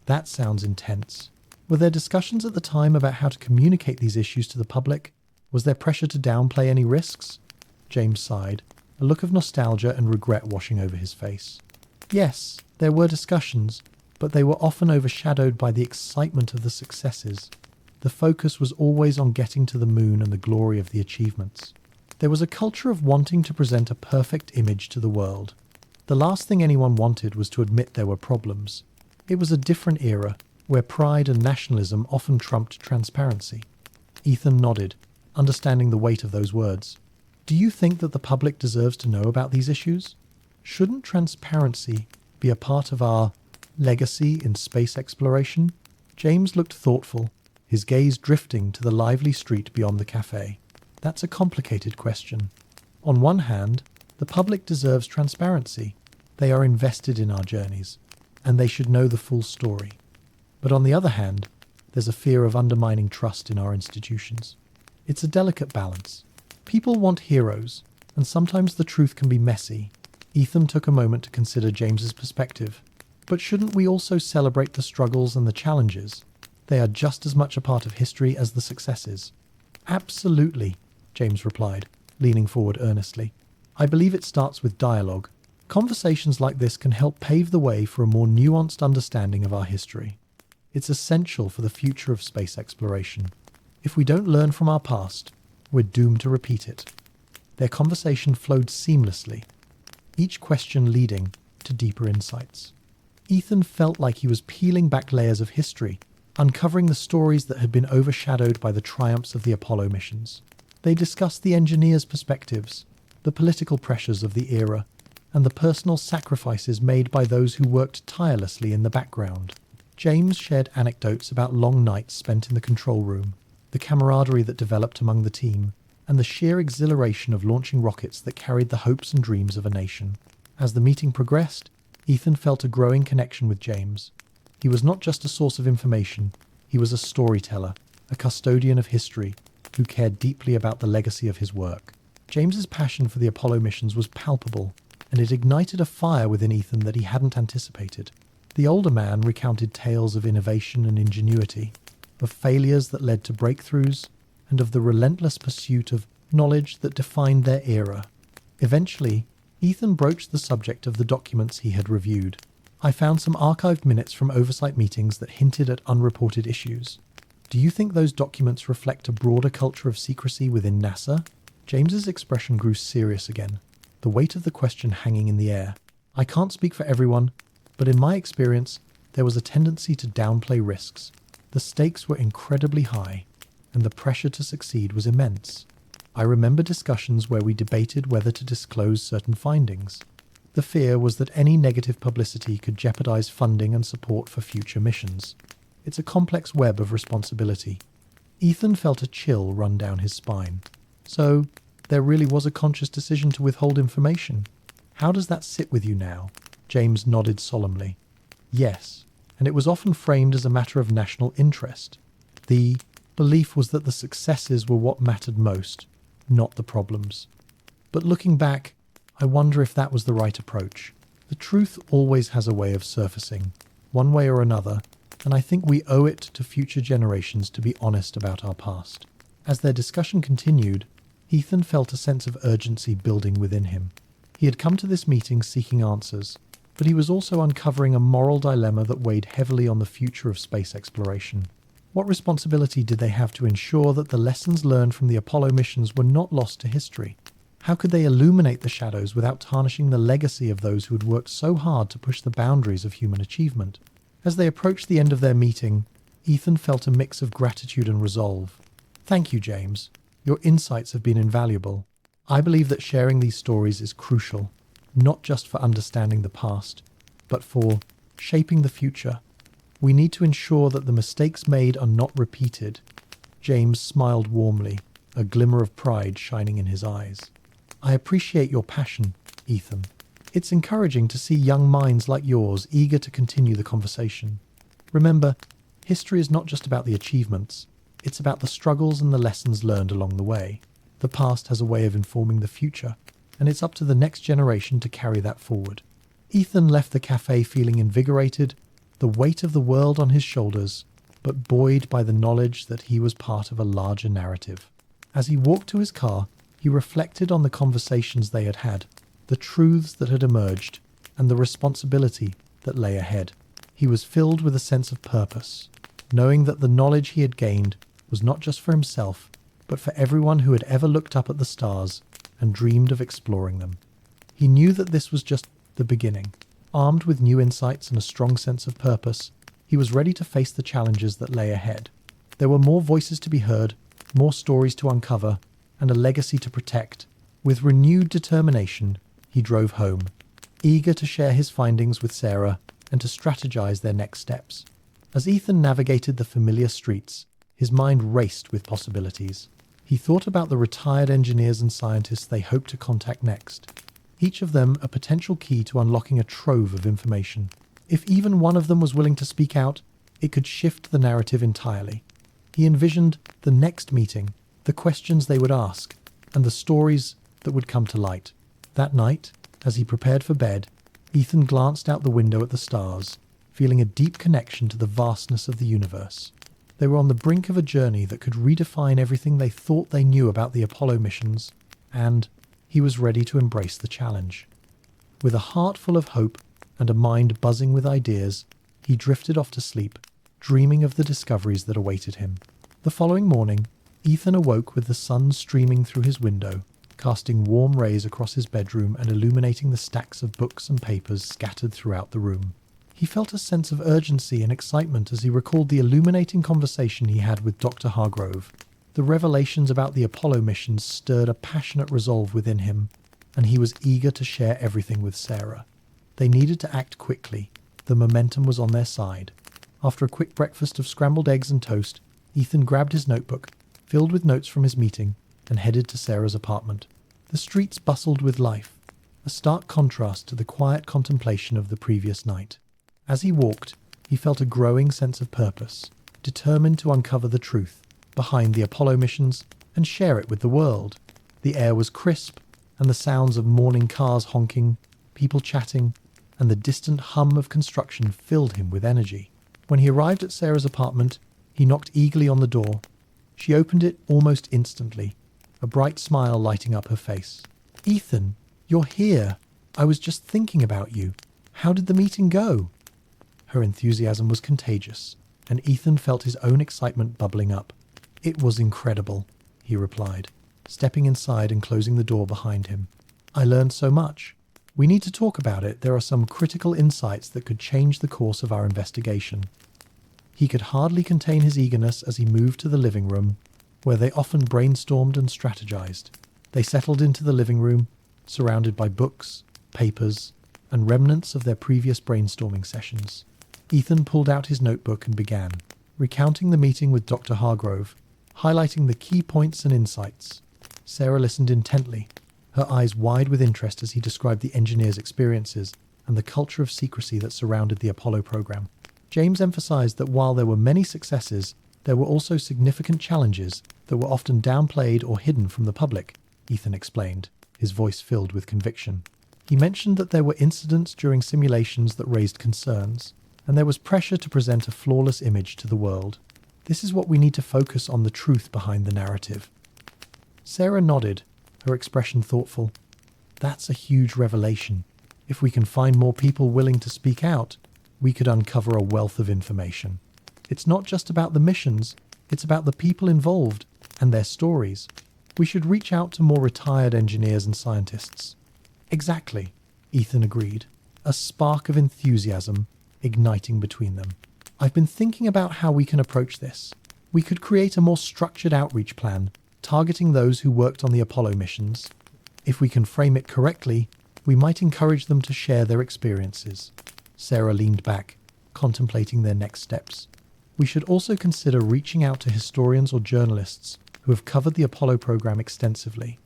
"That sounds intense. Were there discussions at the time about how to communicate these issues to the public? Was there pressure to downplay any risks?" James sighed, a look of nostalgia and regret washing over his face. "Yes, there were discussions, but they were often overshadowed by the excitement of the successes. The focus was always on getting to the moon and the glory of the achievements. There was a culture of wanting to present a perfect image to the world. The last thing anyone wanted was to admit there were problems. It was a different era, where pride and nationalism often trumped transparency." Ethan nodded, understanding the weight of those words. "Do you think that the public deserves to know about these issues? Shouldn't transparency be a part of our legacy in space exploration?" James looked thoughtful, his gaze drifting to the lively street beyond the cafe. "That's a complicated question. On one hand, the public deserves transparency. They are invested in our journeys, and they should know the full story. But on the other hand, there's a fear of undermining trust in our institutions. It's a delicate balance. People want heroes, and sometimes the truth can be messy." Ethan took a moment to consider James's perspective. "But shouldn't we also celebrate the struggles and the challenges? They are just as much a part of history as the successes." "Absolutely," James replied, leaning forward earnestly. "I believe it starts with dialogue. Conversations like this can help pave the way for a more nuanced understanding of our history." It's essential for the future of space exploration. If we don't learn from our past, we're doomed to repeat it. Their conversation flowed seamlessly, each question leading to deeper insights. Ethan felt like he was peeling back layers of history, uncovering the stories that had been overshadowed by the triumphs of the Apollo missions. They discussed the engineers' perspectives, the political pressures of the era, and the personal sacrifices made by those who worked tirelessly in the background. James shared anecdotes about long nights spent in the control room, the camaraderie that developed among the team, and the sheer exhilaration of launching rockets that carried the hopes and dreams of a nation. As the meeting progressed, Ethan felt a growing connection with James. He was not just a source of information, he was a storyteller, a custodian of history, who cared deeply about the legacy of his work. James's passion for the Apollo missions was palpable, and it ignited a fire within Ethan that he hadn't anticipated. The older man recounted tales of innovation and ingenuity, of failures that led to breakthroughs, and of the relentless pursuit of knowledge that defined their era. Eventually, Ethan broached the subject of the documents he had reviewed. I found some archived minutes from oversight meetings that hinted at unreported issues. Do you think those documents reflect a broader culture of secrecy within NASA? James's expression grew serious again, the weight of the question hanging in the air. I can't speak for everyone, but in my experience, there was a tendency to downplay risks. The stakes were incredibly high, and the pressure to succeed was immense. I remember discussions where we debated whether to disclose certain findings. The fear was that any negative publicity could jeopardize funding and support for future missions. It's a complex web of responsibility. Ethan felt a chill run down his spine. So, there really was a conscious decision to withhold information. How does that sit with you now? James nodded solemnly. Yes, and it was often framed as a matter of national interest. The belief was that the successes were what mattered most, not the problems. But looking back, I wonder if that was the right approach. The truth always has a way of surfacing, one way or another, and I think we owe it to future generations to be honest about our past. As their discussion continued, Ethan felt a sense of urgency building within him. He had come to this meeting seeking answers, but he was also uncovering a moral dilemma that weighed heavily on the future of space exploration. What responsibility did they have to ensure that the lessons learned from the Apollo missions were not lost to history? How could they illuminate the shadows without tarnishing the legacy of those who had worked so hard to push the boundaries of human achievement? As they approached the end of their meeting, Ethan felt a mix of gratitude and resolve. Thank you, James. Your insights have been invaluable. I believe that sharing these stories is crucial, not just for understanding the past, but for shaping the future. We need to ensure that the mistakes made are not repeated. James smiled warmly, a glimmer of pride shining in his eyes. I appreciate your passion, Ethan. It's encouraging to see young minds like yours eager to continue the conversation. Remember, history is not just about the achievements, it's about the struggles and the lessons learned along the way. The past has a way of informing the future, and it's up to the next generation to carry that forward. Ethan left the cafe feeling invigorated, the weight of the world on his shoulders, but buoyed by the knowledge that he was part of a larger narrative. As he walked to his car, he reflected on the conversations they had had, the truths that had emerged, and the responsibility that lay ahead. He was filled with a sense of purpose, knowing that the knowledge he had gained was not just for himself, but for everyone who had ever looked up at the stars and dreamed of exploring them. He knew that this was just the beginning. Armed with new insights and a strong sense of purpose, he was ready to face the challenges that lay ahead. There were more voices to be heard, more stories to uncover, and a legacy to protect. With renewed determination, he drove home, eager to share his findings with Sarah and to strategize their next steps. As Ethan navigated the familiar streets, his mind raced with possibilities. He thought about the retired engineers and scientists they hoped to contact next, each of them a potential key to unlocking a trove of information. If even one of them was willing to speak out, it could shift the narrative entirely. He envisioned the next meeting, the questions they would ask, and the stories that would come to light. That night, as he prepared for bed, Ethan glanced out the window at the stars, feeling a deep connection to the vastness of the universe. They were on the brink of a journey that could redefine everything they thought they knew about the Apollo missions, and he was ready to embrace the challenge. With a heart full of hope and a mind buzzing with ideas, he drifted off to sleep, dreaming of the discoveries that awaited him. The following morning, Ethan awoke with the sun streaming through his window, casting warm rays across his bedroom and illuminating the stacks of books and papers scattered throughout the room. He felt a sense of urgency and excitement as he recalled the illuminating conversation he had with Dr. Hargrove. The revelations about the Apollo missions stirred a passionate resolve within him, and he was eager to share everything with Sarah. They needed to act quickly. The momentum was on their side. After a quick breakfast of scrambled eggs and toast, Ethan grabbed his notebook, filled with notes from his meeting, and headed to Sarah's apartment. The streets bustled with life, a stark contrast to the quiet contemplation of the previous night. As he walked, he felt a growing sense of purpose, determined to uncover the truth behind the Apollo missions and share it with the world. The air was crisp, and the sounds of morning cars honking, people chatting, and the distant hum of construction filled him with energy. When he arrived at Sarah's apartment, he knocked eagerly on the door. She opened it almost instantly, a bright smile lighting up her face. "Ethan, you're here. I was just thinking about you. How did the meeting go?" Her enthusiasm was contagious, and Ethan felt his own excitement bubbling up. "It was incredible," he replied, stepping inside and closing the door behind him. "I learned so much. We need to talk about it. There are some critical insights that could change the course of our investigation." He could hardly contain his eagerness as he moved to the living room, where they often brainstormed and strategized. They settled into the living room, surrounded by books, papers, and remnants of their previous brainstorming sessions. Ethan pulled out his notebook and began, recounting the meeting with Dr. Hargrove, highlighting the key points and insights. Sarah listened intently, her eyes wide with interest as he described the engineer's experiences and the culture of secrecy that surrounded the Apollo program. James emphasized that while there were many successes, there were also significant challenges that were often downplayed or hidden from the public, Ethan explained, his voice filled with conviction. He mentioned that there were incidents during simulations that raised concerns, and there was pressure to present a flawless image to the world. This is what we need to focus on, the truth behind the narrative. Sarah nodded, her expression thoughtful. "That's a huge revelation. If we can find more people willing to speak out, we could uncover a wealth of information. It's not just about the missions, it's about the people involved and their stories. We should reach out to more retired engineers and scientists." "Exactly," Ethan agreed, a spark of enthusiasm igniting between them. "I've been thinking about how we can approach this. We could create a more structured outreach plan, targeting those who worked on the Apollo missions. If we can frame it correctly, we might encourage them to share their experiences." Sarah leaned back, contemplating their next steps. "We should also consider reaching out to historians or journalists who have covered the Apollo program extensively.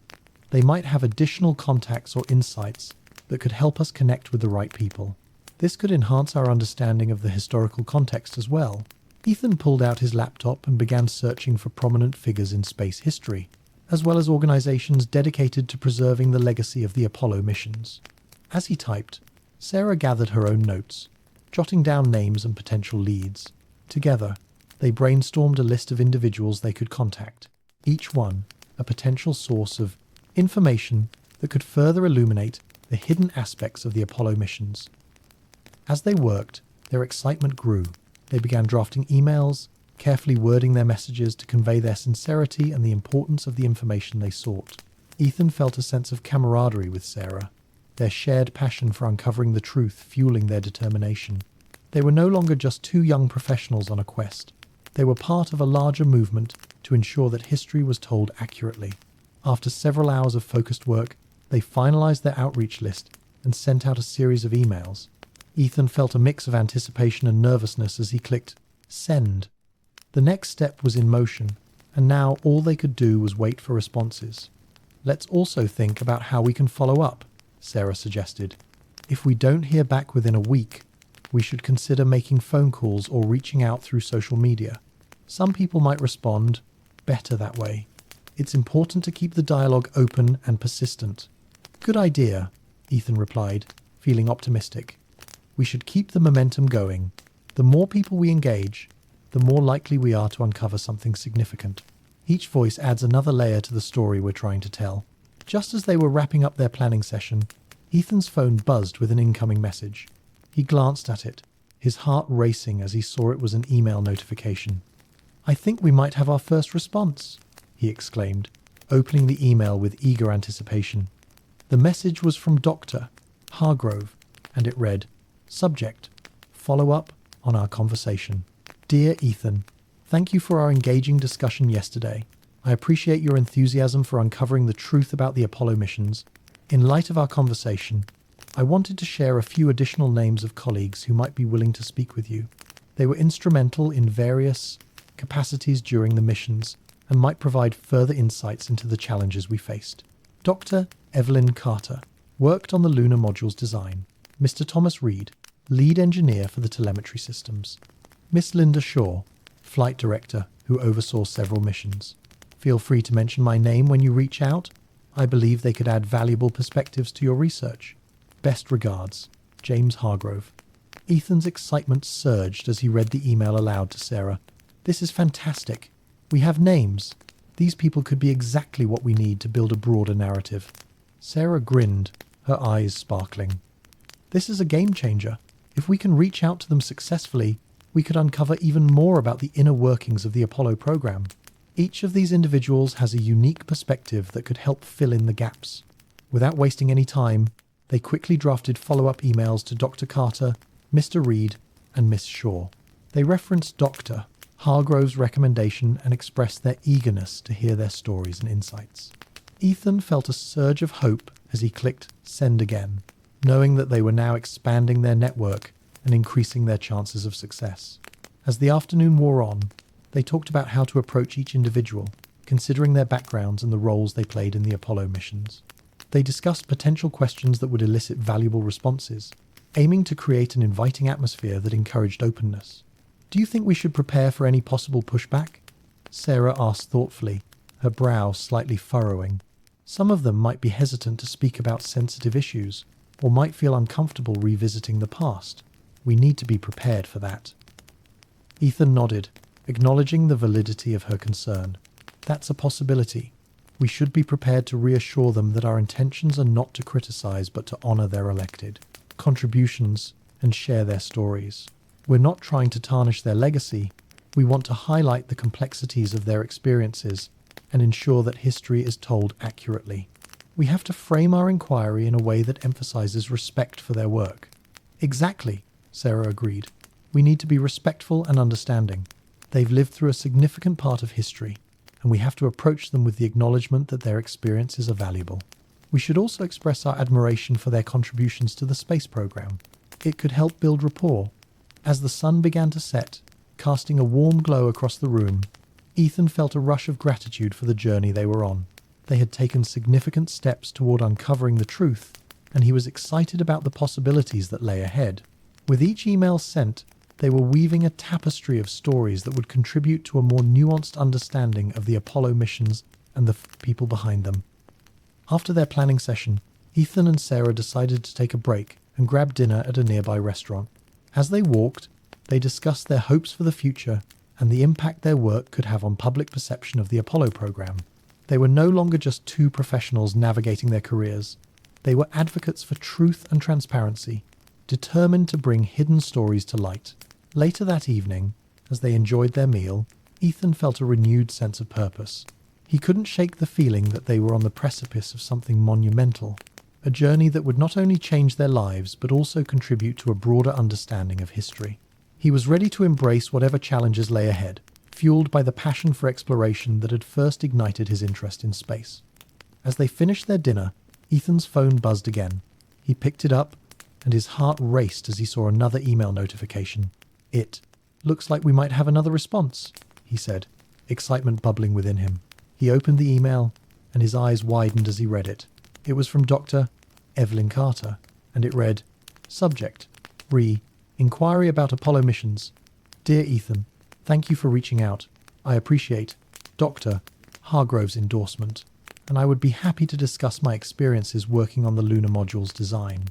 They might have additional contacts or insights that could help us connect with the right people. This could enhance our understanding of the historical context as well." Ethan pulled out his laptop and began searching for prominent figures in space history, as well as organizations dedicated to preserving the legacy of the Apollo missions. As he typed, Sarah gathered her own notes, jotting down names and potential leads. Together, they brainstormed a list of individuals they could contact, each one a potential source of information that could further illuminate the hidden aspects of the Apollo missions. As they worked, their excitement grew. They began drafting emails, carefully wording their messages to convey their sincerity and the importance of the information they sought. Ethan felt a sense of camaraderie with Sarah, their shared passion for uncovering the truth fueling their determination. They were no longer just two young professionals on a quest. They were part of a larger movement to ensure that history was told accurately. After several hours of focused work, they finalized their outreach list and sent out a series of emails. Ethan felt a mix of anticipation and nervousness as he clicked send. The next step was in motion, and now all they could do was wait for responses. "Let's also think about how we can follow up," Sarah suggested. "If we don't hear back within a week, we should consider making phone calls or reaching out through social media. Some people might respond better that way. It's important to keep the dialogue open and persistent." "Good idea," Ethan replied, feeling optimistic. "We should keep the momentum going. The more people we engage, the more likely we are to uncover something significant. Each voice adds another layer to the story we're trying to tell." Just as they were wrapping up their planning session, Ethan's phone buzzed with an incoming message. He glanced at it, his heart racing as he saw it was an email notification. "I think we might have our first response," he exclaimed, opening the email with eager anticipation. The message was from Dr. Hargrove, and it read, "Subject: Follow up on our conversation. Dear Ethan, thank you for our engaging discussion yesterday. I appreciate your enthusiasm for uncovering the truth about the Apollo missions. In light of our conversation, I wanted to share a few additional names of colleagues who might be willing to speak with you. They were instrumental in various capacities during the missions and might provide further insights into the challenges we faced. Dr. Evelyn Carter worked on the lunar module's design. Mr. Thomas Reed, lead engineer for the telemetry systems. Miss Linda Shaw, flight director who oversaw several missions. Feel free to mention my name when you reach out. I believe they could add valuable perspectives to your research. Best regards, James Hargrove." Ethan's excitement surged as he read the email aloud to Sarah. "This is fantastic. We have names. These people could be exactly what we need to build a broader narrative." Sarah grinned, her eyes sparkling. "This is a game changer. If we can reach out to them successfully, we could uncover even more about the inner workings of the Apollo program. Each of these individuals has a unique perspective that could help fill in the gaps." Without wasting any time, they quickly drafted follow-up emails to Dr. Carter, Mr. Reed, and Miss Shaw. They referenced Dr. Hargrove's recommendation and expressed their eagerness to hear their stories and insights. Ethan felt a surge of hope as he clicked send again, knowing that they were now expanding their network and increasing their chances of success. As the afternoon wore on, they talked about how to approach each individual, considering their backgrounds and the roles they played in the Apollo missions. They discussed potential questions that would elicit valuable responses, aiming to create an inviting atmosphere that encouraged openness. "Do you think we should prepare for any possible pushback?" Sarah asked thoughtfully, her brow slightly furrowing. "Some of them might be hesitant to speak about sensitive issues, or might feel uncomfortable revisiting the past. We need to be prepared for that." Ethan nodded, acknowledging the validity of her concern. "That's a possibility. We should be prepared to reassure them that our intentions are not to criticize but to honor their elected contributions and share their stories. We're not trying to tarnish their legacy. We want to highlight the complexities of their experiences and ensure that history is told accurately. We have to frame our inquiry in a way that emphasizes respect for their work." "Exactly," Sarah agreed. "We need to be respectful and understanding. They've lived through a significant part of history, and we have to approach them with the acknowledgement that their experiences are valuable. We should also express our admiration for their contributions to the space program. It could help build rapport." As the sun began to set, casting a warm glow across the room, Ethan felt a rush of gratitude for the journey they were on. They had taken significant steps toward uncovering the truth, and he was excited about the possibilities that lay ahead. With each email sent, they were weaving a tapestry of stories that would contribute to a more nuanced understanding of the Apollo missions and the people behind them. After their planning session, Ethan and Sarah decided to take a break and grab dinner at a nearby restaurant. As they walked, they discussed their hopes for the future and the impact their work could have on public perception of the Apollo program. They were no longer just two professionals navigating their careers. They were advocates for truth and transparency, determined to bring hidden stories to light. Later that evening, as they enjoyed their meal, Ethan felt a renewed sense of purpose. He couldn't shake the feeling that they were on the precipice of something monumental, a journey that would not only change their lives but also contribute to a broader understanding of history. He was ready to embrace whatever challenges lay ahead, fueled by the passion for exploration that had first ignited his interest in space. As they finished their dinner, Ethan's phone buzzed again. He picked it up, and his heart raced as he saw another email notification. "It looks like we might have another response," he said, excitement bubbling within him. He opened the email, and his eyes widened as he read it. It was from Dr. Evelyn Carter, and it read, "Subject: Inquiry about Apollo missions. Dear Ethan, thank you for reaching out. I appreciate Dr. Hargrove's endorsement, and I would be happy to discuss my experiences working on the lunar module's design.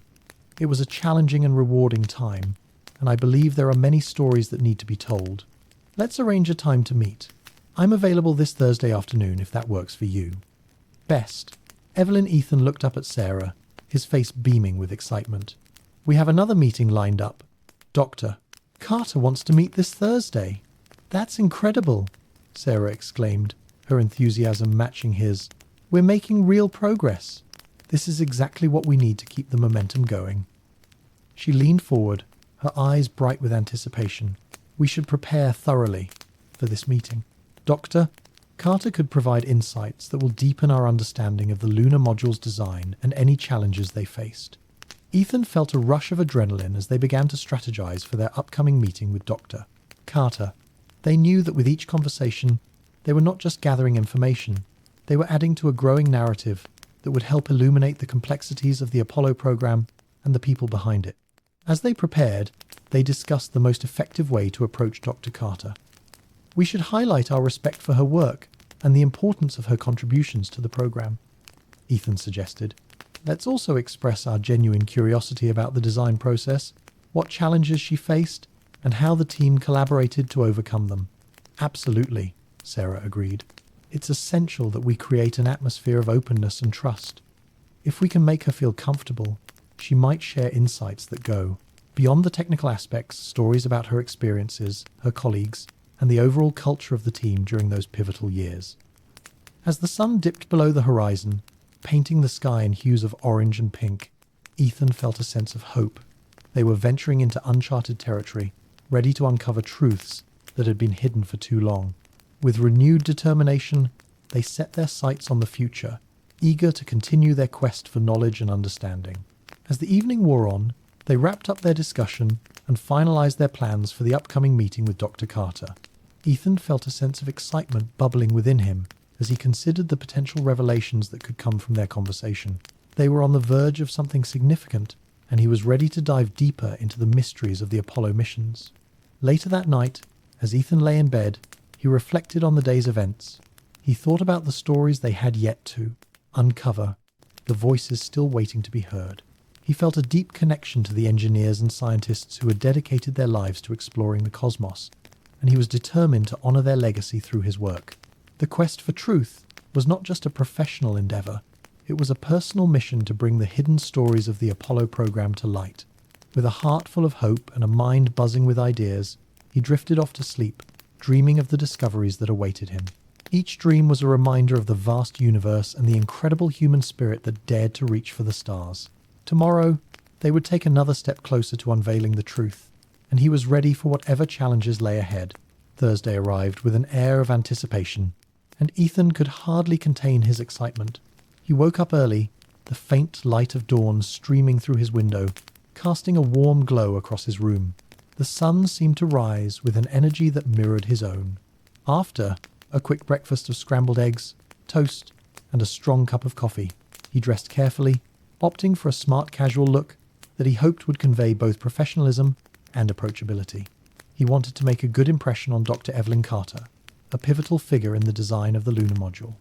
It was a challenging and rewarding time, and I believe there are many stories that need to be told. Let's arrange a time to meet. I'm available this Thursday afternoon if that works for you. Best." Evelyn Ethan looked up at Sarah, his face beaming with excitement. "We have another meeting lined up. Dr. Carter wants to meet this Thursday. That's incredible, Sarah exclaimed, her enthusiasm matching his. We're making real progress. This is exactly what we need to keep the momentum going. She leaned forward, her eyes bright with anticipation. We should prepare thoroughly for this meeting. Doctor, Carter could provide insights that will deepen our understanding of the lunar module's design and any challenges they faced. Ethan felt a rush of adrenaline as they began to strategize for their upcoming meeting with Dr. Carter. They knew that with each conversation, they were not just gathering information, they were adding to a growing narrative that would help illuminate the complexities of the Apollo program and the people behind it. As they prepared, they discussed the most effective way to approach Dr. Carter. We should highlight our respect for her work and the importance of her contributions to the program, Ethan suggested. Let's also express our genuine curiosity about the design process, what challenges she faced, and how the team collaborated to overcome them. Absolutely, Sarah agreed. It's essential that we create an atmosphere of openness and trust. If we can make her feel comfortable, she might share insights that go beyond the technical aspects, stories about her experiences, her colleagues, and the overall culture of the team during those pivotal years. As the sun dipped below the horizon, painting the sky in hues of orange and pink, Ethan felt a sense of hope. They were venturing into uncharted territory, ready to uncover truths that had been hidden for too long. With renewed determination, they set their sights on the future, eager to continue their quest for knowledge and understanding. As the evening wore on, they wrapped up their discussion and finalized their plans for the upcoming meeting with Dr. Carter. Ethan felt a sense of excitement bubbling within him as he considered the potential revelations that could come from their conversation. They were on the verge of something significant, and he was ready to dive deeper into the mysteries of the Apollo missions. Later that night, as Ethan lay in bed, he reflected on the day's events. He thought about the stories they had yet to uncover, the voices still waiting to be heard. He felt a deep connection to the engineers and scientists who had dedicated their lives to exploring the cosmos, and he was determined to honor their legacy through his work. The quest for truth was not just a professional endeavor, it was a personal mission to bring the hidden stories of the Apollo program to light. With a heart full of hope and a mind buzzing with ideas, he drifted off to sleep, dreaming of the discoveries that awaited him. Each dream was a reminder of the vast universe and the incredible human spirit that dared to reach for the stars. Tomorrow, they would take another step closer to unveiling the truth, and he was ready for whatever challenges lay ahead. Thursday arrived with an air of anticipation, and Ethan could hardly contain his excitement. He woke up early, the faint light of dawn streaming through his window, casting a warm glow across his room. The sun seemed to rise with an energy that mirrored his own. After a quick breakfast of scrambled eggs, toast, and a strong cup of coffee, he dressed carefully, opting for a smart casual look that he hoped would convey both professionalism and approachability. He wanted to make a good impression on Dr. Evelyn Carter, a pivotal figure in the design of the lunar module.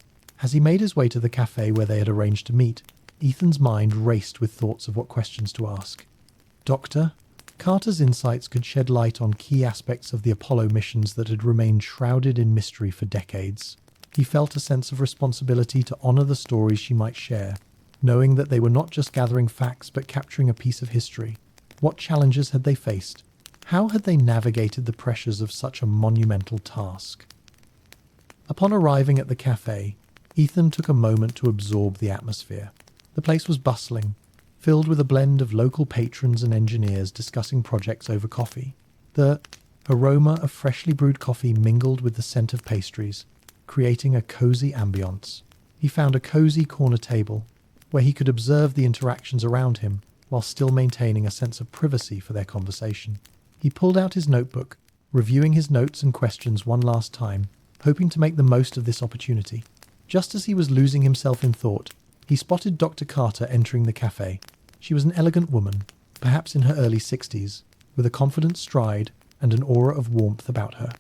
As he made his way to the cafe where they had arranged to meet, Ethan's mind raced with thoughts of what questions to ask. Doctor, Carter's insights could shed light on key aspects of the Apollo missions that had remained shrouded in mystery for decades. He felt a sense of responsibility to honor the stories she might share, knowing that they were not just gathering facts but capturing a piece of history. What challenges had they faced? How had they navigated the pressures of such a monumental task? Upon arriving at the cafe, Ethan took a moment to absorb the atmosphere. The place was bustling, filled with a blend of local patrons and engineers discussing projects over coffee. The aroma of freshly brewed coffee mingled with the scent of pastries, creating a cozy ambience. He found a cozy corner table, where he could observe the interactions around him while still maintaining a sense of privacy for their conversation. He pulled out his notebook, reviewing his notes and questions one last time, hoping to make the most of this opportunity. Just as he was losing himself in thought, he spotted Dr. Carter entering the cafe. She was an elegant woman, perhaps in her early 60s, with a confident stride and an aura of warmth about her.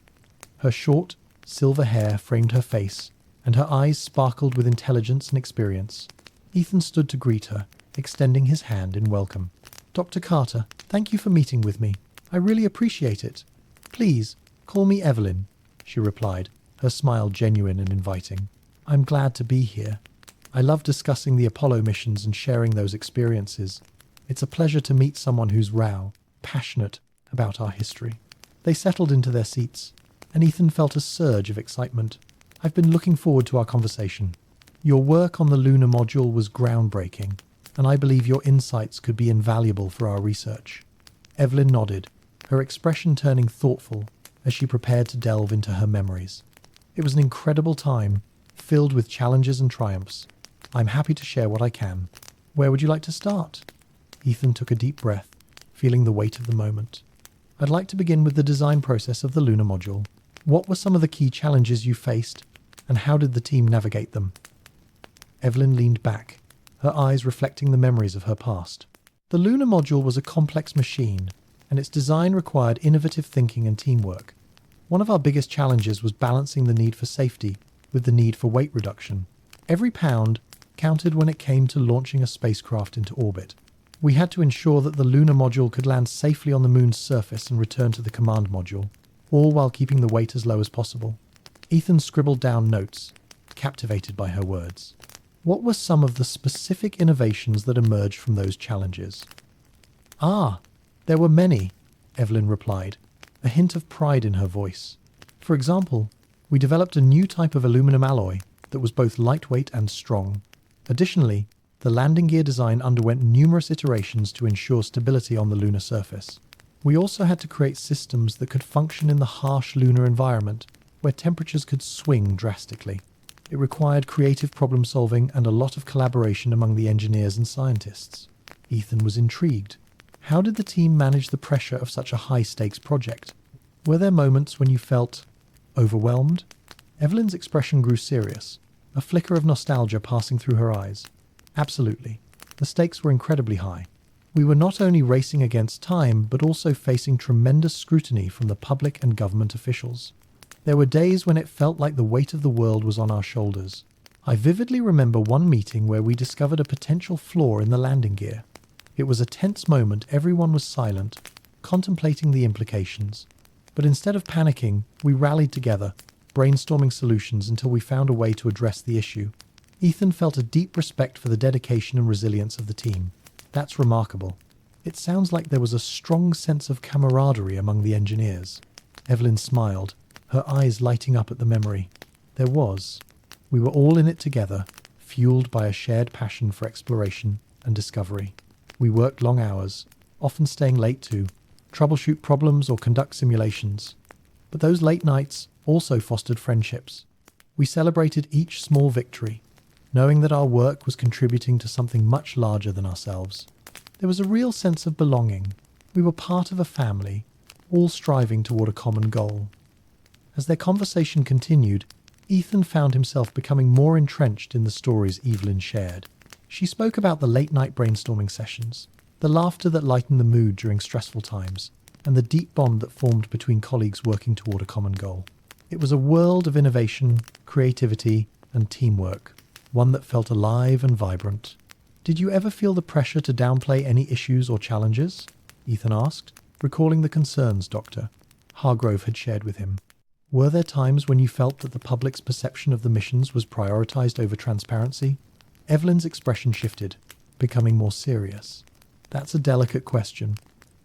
Her short, silver hair framed her face, and her eyes sparkled with intelligence and experience. Ethan stood to greet her, extending his hand in welcome. Dr. Carter, thank you for meeting with me. I really appreciate it. Please, call me Evelyn, she replied, her smile genuine and inviting. I'm glad to be here. I love discussing the Apollo missions and sharing those experiences. It's a pleasure to meet someone who's passionate about our history. They settled into their seats, and Ethan felt a surge of excitement. I've been looking forward to our conversation. Your work on the lunar module was groundbreaking, and I believe your insights could be invaluable for our research. Evelyn nodded, her expression turning thoughtful as she prepared to delve into her memories. It was an incredible time, filled with challenges and triumphs. I'm happy to share what I can. Where would you like to start? Ethan took a deep breath, feeling the weight of the moment. I'd like to begin with the design process of the lunar module. What were some of the key challenges you faced, and how did the team navigate them? Evelyn leaned back, her eyes reflecting the memories of her past. The lunar module was a complex machine, and its design required innovative thinking and teamwork. One of our biggest challenges was balancing the need for safety with the need for weight reduction. Every pound counted when it came to launching a spacecraft into orbit. We had to ensure that the lunar module could land safely on the moon's surface and return to the command module, all while keeping the weight as low as possible. Ethan scribbled down notes, captivated by her words. What were some of the specific innovations that emerged from those challenges? There were many, Evelyn replied, a hint of pride in her voice. For example, we developed a new type of aluminum alloy that was both lightweight and strong. Additionally, the landing gear design underwent numerous iterations to ensure stability on the lunar surface. We also had to create systems that could function in the harsh lunar environment, where temperatures could swing drastically. It required creative problem solving and a lot of collaboration among the engineers and scientists. Ethan was intrigued. How did the team manage the pressure of such a high-stakes project? Were there moments when you felt overwhelmed? Evelyn's expression grew serious, a flicker of nostalgia passing through her eyes. Absolutely. The stakes were incredibly high. We were not only racing against time, but also facing tremendous scrutiny from the public and government officials. There were days when it felt like the weight of the world was on our shoulders. I vividly remember one meeting where we discovered a potential flaw in the landing gear. It was a tense moment. Everyone was silent, contemplating the implications. But instead of panicking, we rallied together, brainstorming solutions until we found a way to address the issue. Ethan felt a deep respect for the dedication and resilience of the team. That's remarkable. It sounds like there was a strong sense of camaraderie among the engineers. Evelyn smiled, her eyes lighting up at the memory. There was. We were all in it together, fueled by a shared passion for exploration and discovery. We worked long hours, often staying late to troubleshoot problems or conduct simulations. But those late nights also fostered friendships. We celebrated each small victory, knowing that our work was contributing to something much larger than ourselves. There was a real sense of belonging. We were part of a family, all striving toward a common goal. As their conversation continued, Ethan found himself becoming more entrenched in the stories Evelyn shared. She spoke about the late-night brainstorming sessions, the laughter that lightened the mood during stressful times, and the deep bond that formed between colleagues working toward a common goal. It was a world of innovation, creativity, and teamwork, one that felt alive and vibrant. Did you ever feel the pressure to downplay any issues or challenges? Ethan asked, recalling the concerns Dr. Hargrove had shared with him. Were there times when you felt that the public's perception of the missions was prioritized over transparency? Evelyn's expression shifted, becoming more serious. That's a delicate question.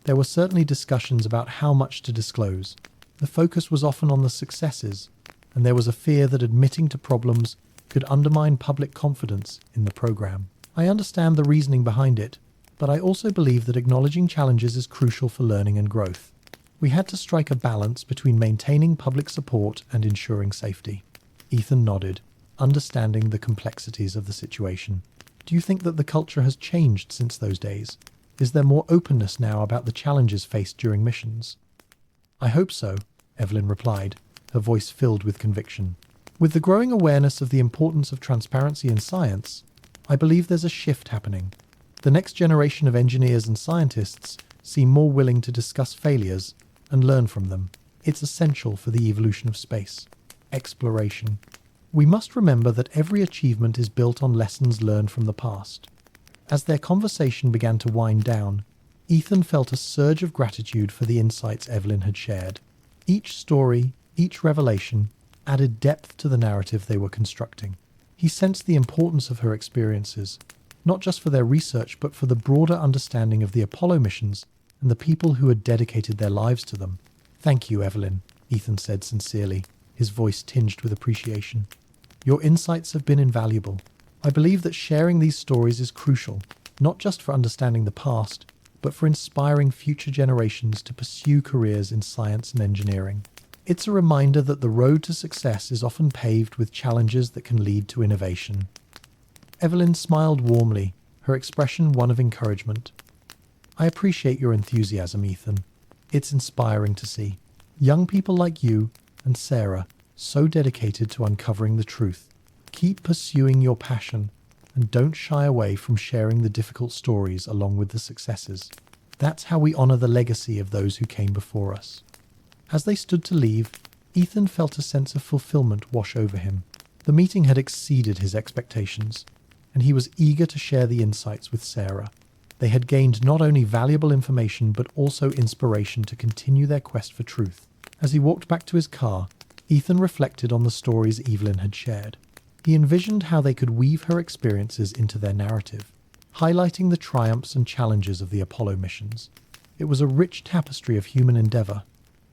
There were certainly discussions about how much to disclose. The focus was often on the successes, and there was a fear that admitting to problems could undermine public confidence in the program. I understand the reasoning behind it, but I also believe that acknowledging challenges is crucial for learning and growth. We had to strike a balance between maintaining public support and ensuring safety. Ethan nodded, understanding the complexities of the situation. Do you think that the culture has changed since those days? Is there more openness now about the challenges faced during missions? I hope so, Evelyn replied, her voice filled with conviction. With the growing awareness of the importance of transparency in science, I believe there's a shift happening. The next generation of engineers and scientists seem more willing to discuss failures and learn from them. It's essential for the evolution of space. Exploration. We must remember that every achievement is built on lessons learned from the past. As their conversation began to wind down, Ethan felt a surge of gratitude for the insights Evelyn had shared. Each story, each revelation, added depth to the narrative they were constructing. He sensed the importance of her experiences, not just for their research, but for the broader understanding of the Apollo missions and the people who had dedicated their lives to them. "Thank you, Evelyn," Ethan said sincerely, his voice tinged with appreciation. "Your insights have been invaluable. I believe that sharing these stories is crucial, not just for understanding the past, but for inspiring future generations to pursue careers in science and engineering. It's a reminder that the road to success is often paved with challenges that can lead to innovation." Evelyn smiled warmly, her expression one of encouragement. "I appreciate your enthusiasm, Ethan. It's inspiring to see young people like you and Sarah so dedicated to uncovering the truth. Keep pursuing your passion and don't shy away from sharing the difficult stories along with the successes. That's how we honor the legacy of those who came before us." As they stood to leave, Ethan felt a sense of fulfillment wash over him. The meeting had exceeded his expectations, and he was eager to share the insights with Sarah. They had gained not only valuable information but also inspiration to continue their quest for truth. As he walked back to his car, Ethan reflected on the stories Evelyn had shared. He envisioned how they could weave her experiences into their narrative, highlighting the triumphs and challenges of the Apollo missions. It was a rich tapestry of human endeavor,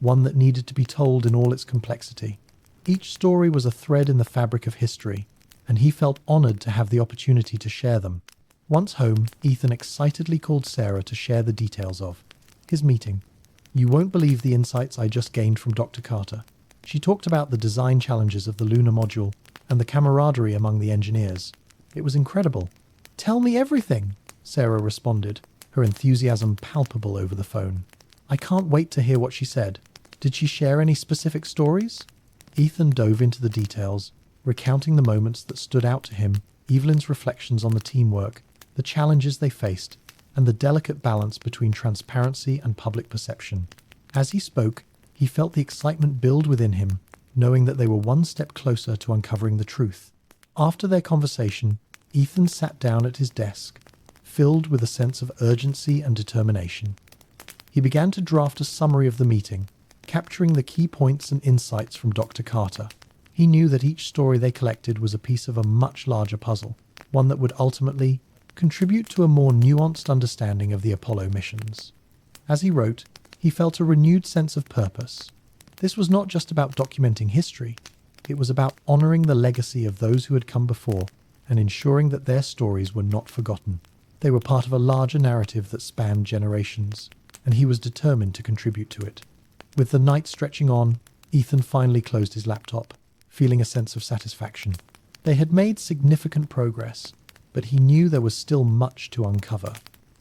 one that needed to be told in all its complexity. Each story was a thread in the fabric of history, and he felt honored to have the opportunity to share them. Once home, Ethan excitedly called Sarah to share the details of his meeting. "You won't believe the insights I just gained from Dr. Carter." She talked about the design challenges of the lunar module and the camaraderie among the engineers. "It was incredible." "Tell me everything," Sarah responded, her enthusiasm palpable over the phone. "I can't wait to hear what she said. Did she share any specific stories?" Ethan dove into the details, recounting the moments that stood out to him, Evelyn's reflections on the teamwork, the challenges they faced, and the delicate balance between transparency and public perception. As he spoke, he felt the excitement build within him, knowing that they were one step closer to uncovering the truth. After their conversation, Ethan sat down at his desk, filled with a sense of urgency and determination. He began to draft a summary of the meeting, capturing the key points and insights from Dr. Carter. He knew that each story they collected was a piece of a much larger puzzle, one that would ultimately contribute to a more nuanced understanding of the Apollo missions. As he wrote, he felt a renewed sense of purpose. This was not just about documenting history, it was about honoring the legacy of those who had come before and ensuring that their stories were not forgotten. They were part of a larger narrative that spanned generations, and he was determined to contribute to it. With the night stretching on, Ethan finally closed his laptop, feeling a sense of satisfaction. They had made significant progress, but he knew there was still much to uncover.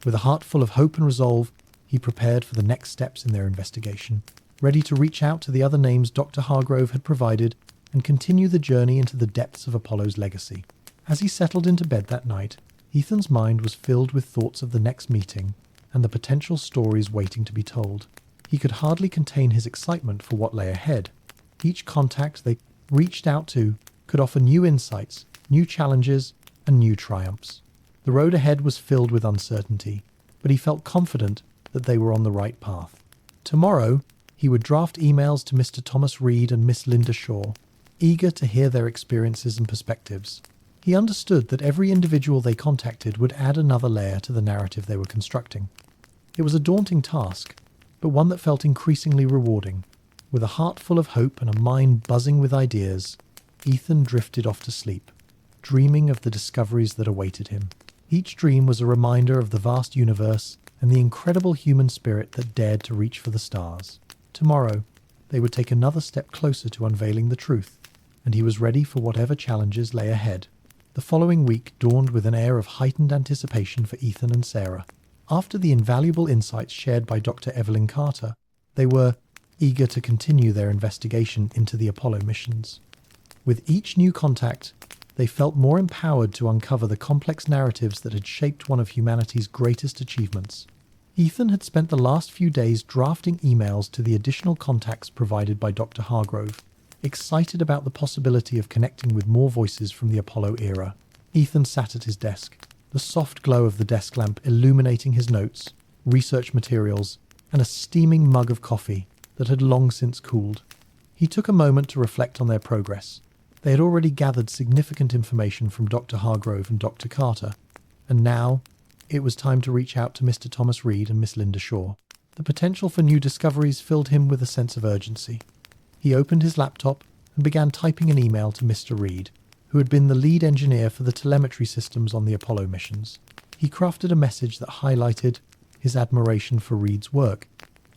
With a heart full of hope and resolve, he prepared for the next steps in their investigation, ready to reach out to the other names Dr. Hargrove had provided and continue the journey into the depths of Apollo's legacy. As he settled into bed that night, Ethan's mind was filled with thoughts of the next meeting and the potential stories waiting to be told. He could hardly contain his excitement for what lay ahead. Each contact they reached out to could offer new insights, new challenges, and new triumphs. The road ahead was filled with uncertainty, but he felt confident that they were on the right path. Tomorrow, he would draft emails to Mr. Thomas Reed and Miss Linda Shaw, eager to hear their experiences and perspectives. He understood that every individual they contacted would add another layer to the narrative they were constructing. It was a daunting task, but one that felt increasingly rewarding. With a heart full of hope and a mind buzzing with ideas, Ethan drifted off to sleep, dreaming of the discoveries that awaited him. Each dream was a reminder of the vast universe and the incredible human spirit that dared to reach for the stars. Tomorrow, they would take another step closer to unveiling the truth, and he was ready for whatever challenges lay ahead. The following week dawned with an air of heightened anticipation for Ethan and Sarah. After the invaluable insights shared by Dr. Evelyn Carter, they were eager to continue their investigation into the Apollo missions. With each new contact, they felt more empowered to uncover the complex narratives that had shaped one of humanity's greatest achievements. Ethan had spent the last few days drafting emails to the additional contacts provided by Dr. Hargrove, excited about the possibility of connecting with more voices from the Apollo era. Ethan sat at his desk, the soft glow of the desk lamp illuminating his notes, research materials, and a steaming mug of coffee that had long since cooled. He took a moment to reflect on their progress. They had already gathered significant information from Dr. Hargrove and Dr. Carter, and now it was time to reach out to Mr. Thomas Reed and Miss Linda Shaw. The potential for new discoveries filled him with a sense of urgency. He opened his laptop and began typing an email to Mr. Reed, who had been the lead engineer for the telemetry systems on the Apollo missions. He crafted a message that highlighted his admiration for Reed's work,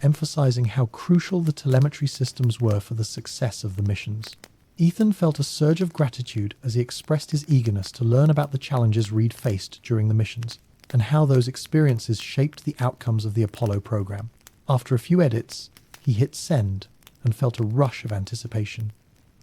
emphasizing how crucial the telemetry systems were for the success of the missions. Ethan felt a surge of gratitude as he expressed his eagerness to learn about the challenges Reed faced during the missions, and how those experiences shaped the outcomes of the Apollo program. After a few edits, he hit send and felt a rush of anticipation.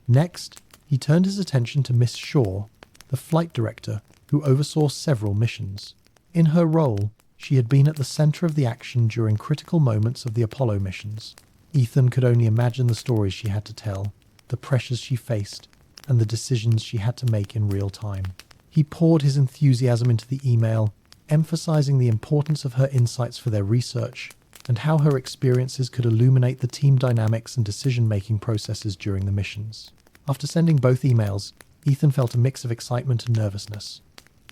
Next, he turned his attention to Miss Shaw, the flight director who oversaw several missions. In her role, she had been at the center of the action during critical moments of the Apollo missions. Ethan could only imagine the stories she had to tell, the pressures she faced, and the decisions she had to make in real time. He poured his enthusiasm into the email, emphasizing the importance of her insights for their research and how her experiences could illuminate the team dynamics and decision-making processes during the missions. After sending both emails, Ethan felt a mix of excitement and nervousness.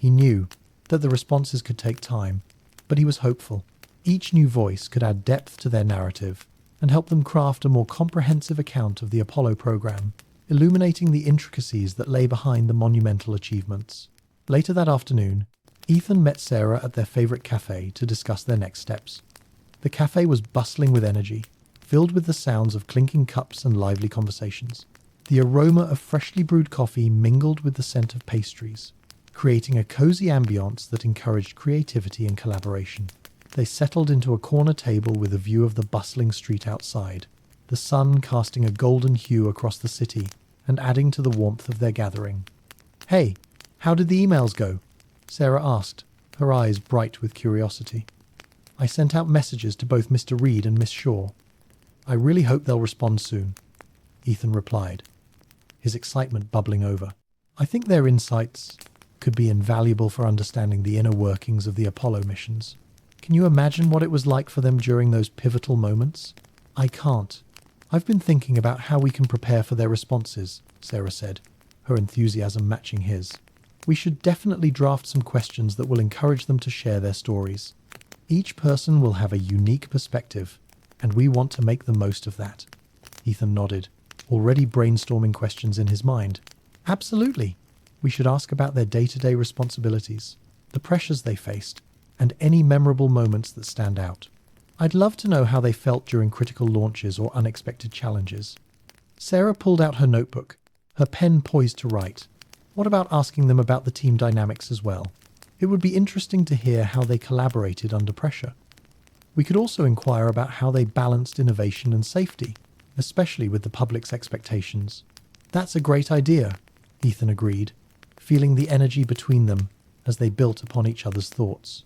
He knew that the responses could take time, but he was hopeful. Each new voice could add depth to their narrative and help them craft a more comprehensive account of the Apollo program, illuminating the intricacies that lay behind the monumental achievements. Later that afternoon, Ethan met Sarah at their favorite cafe to discuss their next steps. The cafe was bustling with energy, filled with the sounds of clinking cups and lively conversations. The aroma of freshly brewed coffee mingled with the scent of pastries, creating a cozy ambiance that encouraged creativity and collaboration. They settled into a corner table with a view of the bustling street outside, the sun casting a golden hue across the city and adding to the warmth of their gathering. "Hey, how did the emails go?" Sarah asked, her eyes bright with curiosity. "I sent out messages to both Mr. Reed and Miss Shaw. I really hope they'll respond soon," Ethan replied, his excitement bubbling over. "I think their insights could be invaluable for understanding the inner workings of the Apollo missions. Can you imagine what it was like for them during those pivotal moments?" "I can't. I've been thinking about how we can prepare for their responses," Sarah said, her enthusiasm matching his. "We should definitely draft some questions that will encourage them to share their stories. Each person will have a unique perspective, and we want to make the most of that." Ethan nodded, already brainstorming questions in his mind. "Absolutely. We should ask about their day-to-day responsibilities, the pressures they faced, and any memorable moments that stand out. I'd love to know how they felt during critical launches or unexpected challenges." Sarah pulled out her notebook, her pen poised to write. "What about asking them about the team dynamics as well? It would be interesting to hear how they collaborated under pressure. We could also inquire about how they balanced innovation and safety, especially with the public's expectations." "That's a great idea," Ethan agreed, feeling the energy between them as they built upon each other's thoughts.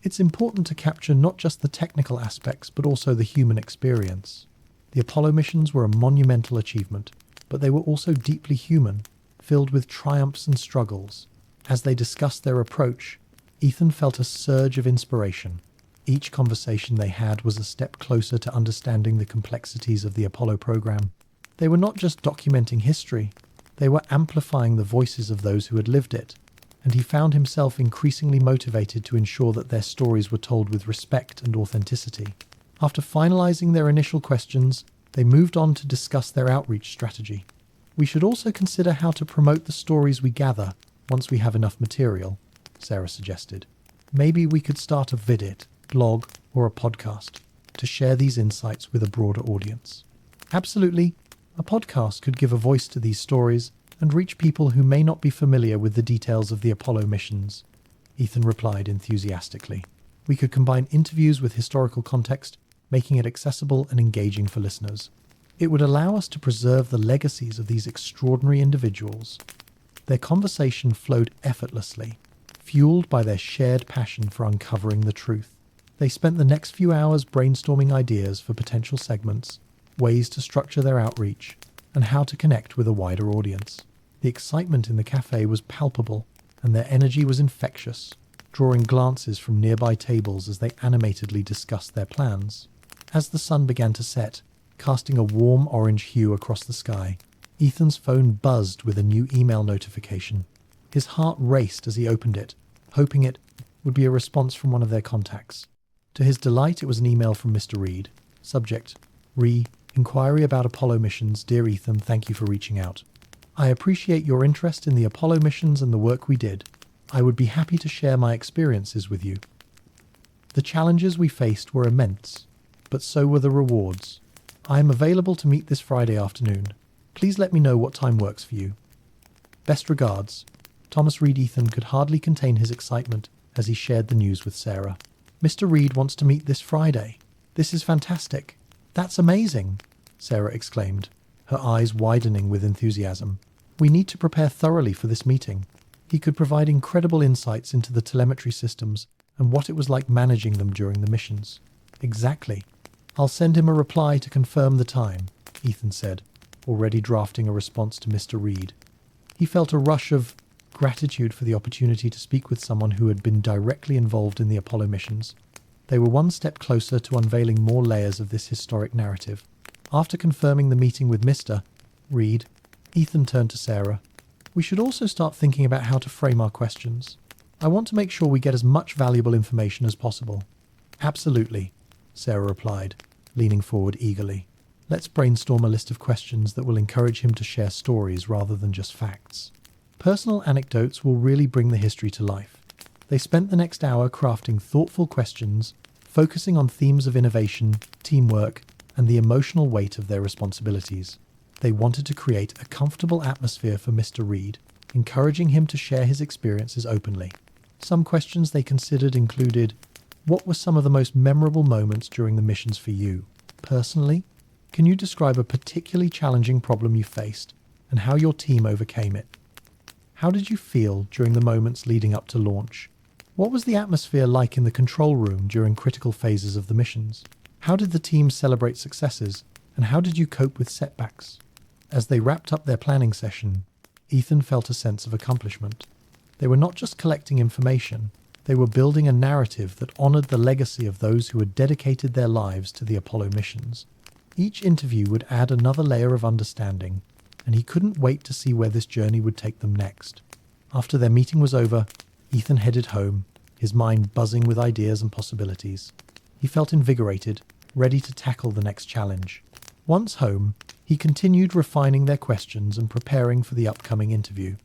It's important to capture not just the technical aspects, but also the human experience. The Apollo missions were a monumental achievement, but they were also deeply human, filled with triumphs and struggles. As they discussed their approach, Ethan felt a surge of inspiration. Each conversation they had was a step closer to understanding the complexities of the Apollo program. They were not just documenting history, they were amplifying the voices of those who had lived it, and he found himself increasingly motivated to ensure that their stories were told with respect and authenticity. After finalizing their initial questions, they moved on to discuss their outreach strategy. "We should also consider how to promote the stories we gather once we have enough material," Sarah suggested. "Maybe we could start a vidit, blog, or a podcast to share these insights with a broader audience." "Absolutely. A podcast could give a voice to these stories and reach people who may not be familiar with the details of the Apollo missions," Ethan replied enthusiastically. "We could combine interviews with historical context, making it accessible and engaging for listeners. It would allow us to preserve the legacies of these extraordinary individuals." Their conversation flowed effortlessly, fueled by their shared passion for uncovering the truth. They spent the next few hours brainstorming ideas for potential segments, ways to structure their outreach, and how to connect with a wider audience. The excitement in the cafe was palpable, and their energy was infectious, drawing glances from nearby tables as they animatedly discussed their plans. As the sun began to set, casting a warm orange hue across the sky, Ethan's phone buzzed with a new email notification. His heart raced as he opened it, hoping it would be a response from one of their contacts. To his delight, it was an email from Mr. Reed. Subject: Inquiry about Apollo missions. Dear Ethan, thank you for reaching out. I appreciate your interest in the Apollo missions and the work we did. I would be happy to share my experiences with you. The challenges we faced were immense, but so were the rewards. I am available to meet this Friday afternoon. Please let me know what time works for you. Best regards. Thomas Reed. Ethan could hardly contain his excitement as he shared the news with Sarah. Mr. Reed wants to meet this Friday. This is fantastic. That's amazing, Sarah exclaimed, her eyes widening with enthusiasm. We need to prepare thoroughly for this meeting. He could provide incredible insights into the telemetry systems and what it was like managing them during the missions. Exactly. I'll send him a reply to confirm the time, Ethan said, already drafting a response to Mr. Reed. He felt a rush of gratitude for the opportunity to speak with someone who had been directly involved in the Apollo missions. They were one step closer to unveiling more layers of this historic narrative. After confirming the meeting with Mr. Reed, Ethan turned to Sarah. We should also start thinking about how to frame our questions. I want to make sure we get as much valuable information as possible. Absolutely, Sarah replied, leaning forward eagerly. Let's brainstorm a list of questions that will encourage him to share stories rather than just facts. Personal anecdotes will really bring the history to life. They spent the next hour crafting thoughtful questions, focusing on themes of innovation, teamwork, and the emotional weight of their responsibilities. They wanted to create a comfortable atmosphere for Mr. Reed, encouraging him to share his experiences openly. Some questions they considered included: what were some of the most memorable moments during the missions for you? Personally, can you describe a particularly challenging problem you faced and how your team overcame it? How did you feel during the moments leading up to launch? What was the atmosphere like in the control room during critical phases of the missions? How did the team celebrate successes, and how did you cope with setbacks? As they wrapped up their planning session, Ethan felt a sense of accomplishment. They were not just collecting information, they were building a narrative that honored the legacy of those who had dedicated their lives to the Apollo missions. Each interview would add another layer of understanding, and he couldn't wait to see where this journey would take them next. After their meeting was over, Ethan headed home, his mind buzzing with ideas and possibilities. He felt invigorated, ready to tackle the next challenge. Once home, he continued refining their questions and preparing for the upcoming interview.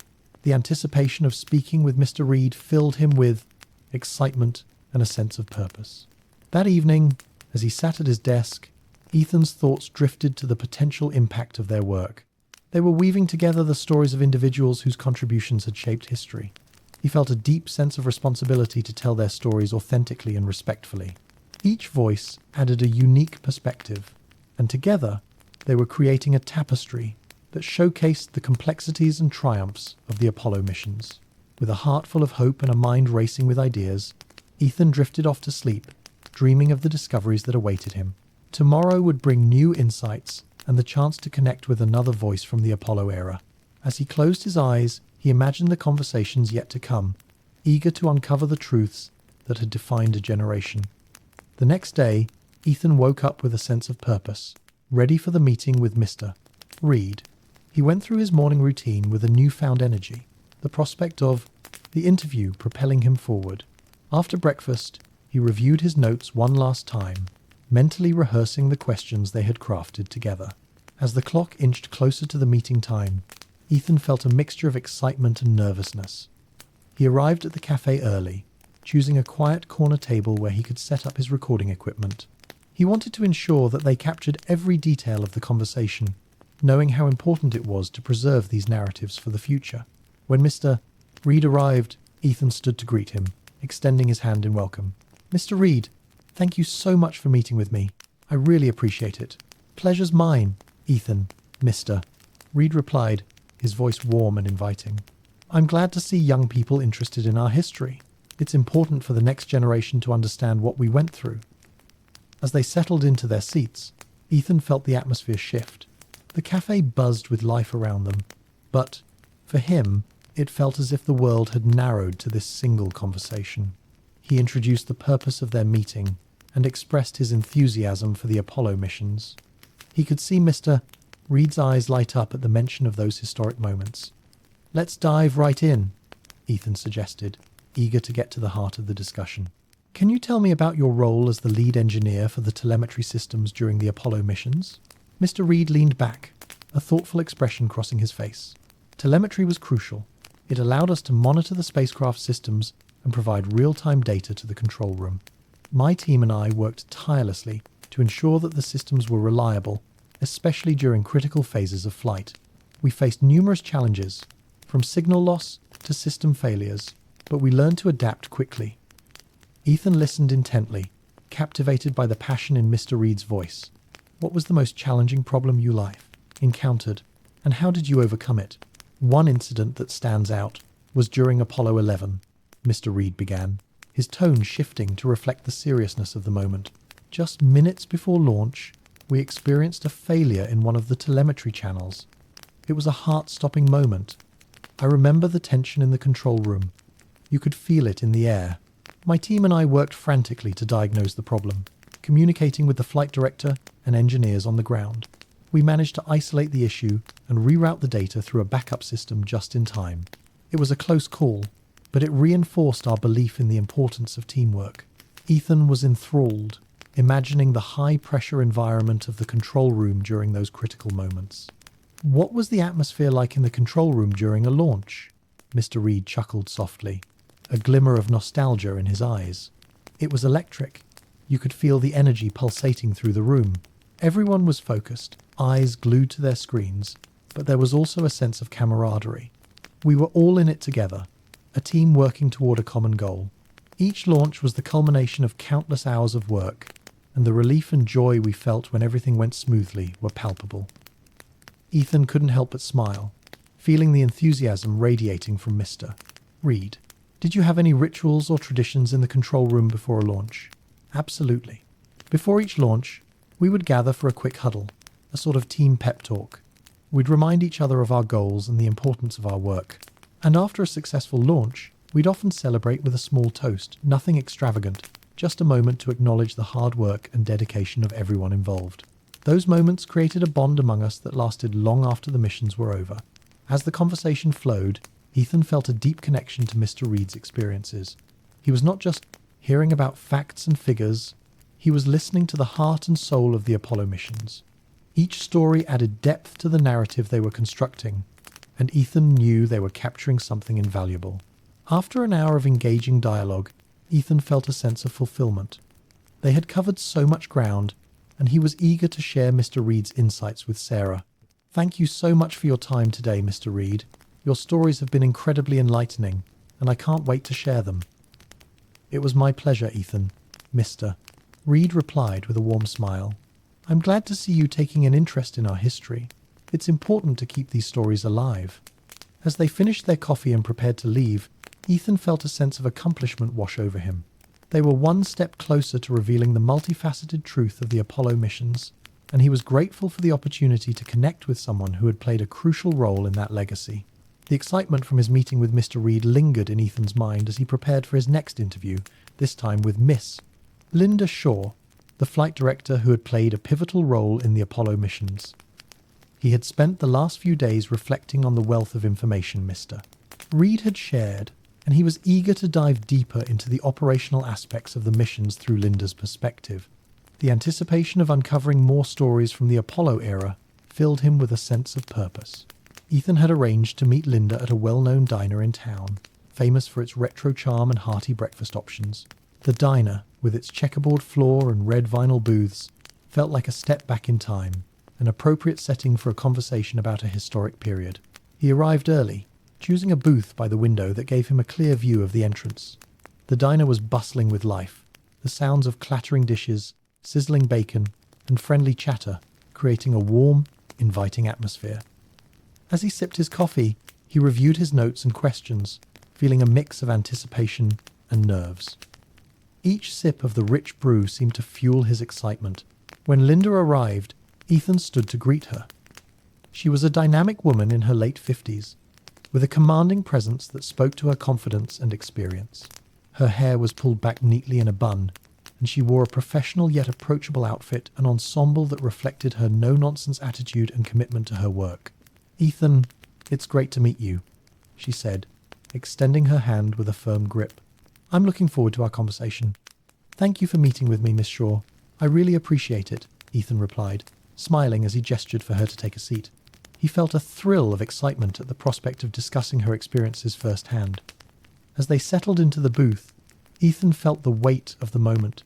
The anticipation of speaking with Mr. Reed filled him with excitement and a sense of purpose. That evening, as he sat at his desk, Ethan's thoughts drifted to the potential impact of their work. They were weaving together the stories of individuals whose contributions had shaped history. He felt a deep sense of responsibility to tell their stories authentically and respectfully. Each voice added a unique perspective, and together they were creating a tapestry that showcased the complexities and triumphs of the Apollo missions. With a heart full of hope and a mind racing with ideas, Ethan drifted off to sleep, dreaming of the discoveries that awaited him. Tomorrow would bring new insights and the chance to connect with another voice from the Apollo era. As he closed his eyes, he imagined the conversations yet to come, eager to uncover the truths that had defined a generation. The next day, Ethan woke up with a sense of purpose, ready for the meeting with Mr. Reed. He went through his morning routine with a newfound energy, the prospect of the interview propelling him forward. After breakfast, he reviewed his notes one last time, mentally rehearsing the questions they had crafted together. As the clock inched closer to the meeting time, Ethan felt a mixture of excitement and nervousness. He arrived at the cafe early, choosing a quiet corner table where he could set up his recording equipment. He wanted to ensure that they captured every detail of the conversation, knowing how important it was to preserve these narratives for the future. When Mr. Reed arrived, Ethan stood to greet him, extending his hand in welcome. Mr. Reed, thank you so much for meeting with me. I really appreciate it. Pleasure's mine, Ethan, Mr. Reed replied, his voice warm and inviting. I'm glad to see young people interested in our history. It's important for the next generation to understand what we went through. As they settled into their seats, Ethan felt the atmosphere shift. The cafe buzzed with life around them, but, for him, it felt as if the world had narrowed to this single conversation. He introduced the purpose of their meeting and expressed his enthusiasm for the Apollo missions. He could see Mr. Reed's eyes light up at the mention of those historic moments. Let's dive right in, Ethan suggested, eager to get to the heart of the discussion. Can you tell me about your role as the lead engineer for the telemetry systems during the Apollo missions? Mr. Reed leaned back, a thoughtful expression crossing his face. Telemetry was crucial. It allowed us to monitor the spacecraft systems and provide real-time data to the control room. My team and I worked tirelessly to ensure that the systems were reliable, especially during critical phases of flight. We faced numerous challenges, from signal loss to system failures, but we learned to adapt quickly. Ethan listened intently, captivated by the passion in Mr. Reed's voice. What was the most challenging problem you encountered, and how did you overcome it? One incident that stands out was during Apollo 11, Mr. Reed began, his tone shifting to reflect the seriousness of the moment. Just minutes before launch, we experienced a failure in one of the telemetry channels. It was a heart-stopping moment. I remember the tension in the control room. You could feel it in the air. My team and I worked frantically to diagnose the problem, communicating with the flight director and engineers on the ground. We managed to isolate the issue and reroute the data through a backup system just in time. It was a close call, but it reinforced our belief in the importance of teamwork. Ethan was enthralled, imagining the high-pressure environment of the control room during those critical moments. What was the atmosphere like in the control room during a launch? Mr. Reed chuckled softly, a glimmer of nostalgia in his eyes. It was electric. You could feel the energy pulsating through the room. Everyone was focused, eyes glued to their screens, but there was also a sense of camaraderie. We were all in it together, a team working toward a common goal. Each launch was the culmination of countless hours of work, and the relief and joy we felt when everything went smoothly were palpable. Ethan couldn't help but smile, feeling the enthusiasm radiating from Mr. Reed. Did you have any rituals or traditions in the control room before a launch? Absolutely. Before each launch, we would gather for a quick huddle, a sort of team pep talk. We'd remind each other of our goals and the importance of our work. And after a successful launch, we'd often celebrate with a small toast, nothing extravagant, just a moment to acknowledge the hard work and dedication of everyone involved. Those moments created a bond among us that lasted long after the missions were over. As the conversation flowed, Ethan felt a deep connection to Mr. Reed's experiences. He was not just hearing about facts and figures, he was listening to the heart and soul of the Apollo missions. Each story added depth to the narrative they were constructing, and Ethan knew they were capturing something invaluable. After an hour of engaging dialogue, Ethan felt a sense of fulfillment. They had covered so much ground, and he was eager to share Mr. Reed's insights with Sarah. Thank you so much for your time today, Mr. Reed. Your stories have been incredibly enlightening, and I can't wait to share them. It was my pleasure, Ethan, Mr. Reed replied with a warm smile. I'm glad to see you taking an interest in our history. It's important to keep these stories alive. As they finished their coffee and prepared to leave, Ethan felt a sense of accomplishment wash over him. They were one step closer to revealing the multifaceted truth of the Apollo missions, and he was grateful for the opportunity to connect with someone who had played a crucial role in that legacy. The excitement from his meeting with Mr. Reed lingered in Ethan's mind as he prepared for his next interview, this time with Miss Linda Shaw, the flight director who had played a pivotal role in the Apollo missions. He had spent the last few days reflecting on the wealth of information Mr. Reed had shared, and he was eager to dive deeper into the operational aspects of the missions through Linda's perspective. The anticipation of uncovering more stories from the Apollo era filled him with a sense of purpose. Ethan had arranged to meet Linda at a well-known diner in town, famous for its retro charm and hearty breakfast options. The diner, with its checkerboard floor and red vinyl booths, felt like a step back in time, an appropriate setting for a conversation about a historic period. He arrived early, choosing a booth by the window that gave him a clear view of the entrance. The diner was bustling with life, the sounds of clattering dishes, sizzling bacon, and friendly chatter creating a warm, inviting atmosphere. As he sipped his coffee, he reviewed his notes and questions, feeling a mix of anticipation and nerves. Each sip of the rich brew seemed to fuel his excitement. When Linda arrived, Ethan stood to greet her. She was a dynamic woman in her late 50s, with a commanding presence that spoke to her confidence and experience. Her hair was pulled back neatly in a bun, and she wore a professional yet approachable outfit, an ensemble that reflected her no-nonsense attitude and commitment to her work. Ethan, it's great to meet you, she said, extending her hand with a firm grip. I'm looking forward to our conversation. "Thank you for meeting with me, Miss Shaw. I really appreciate it," Ethan replied, smiling as he gestured for her to take a seat. He felt a thrill of excitement at the prospect of discussing her experiences firsthand. As they settled into the booth, Ethan felt the weight of the moment.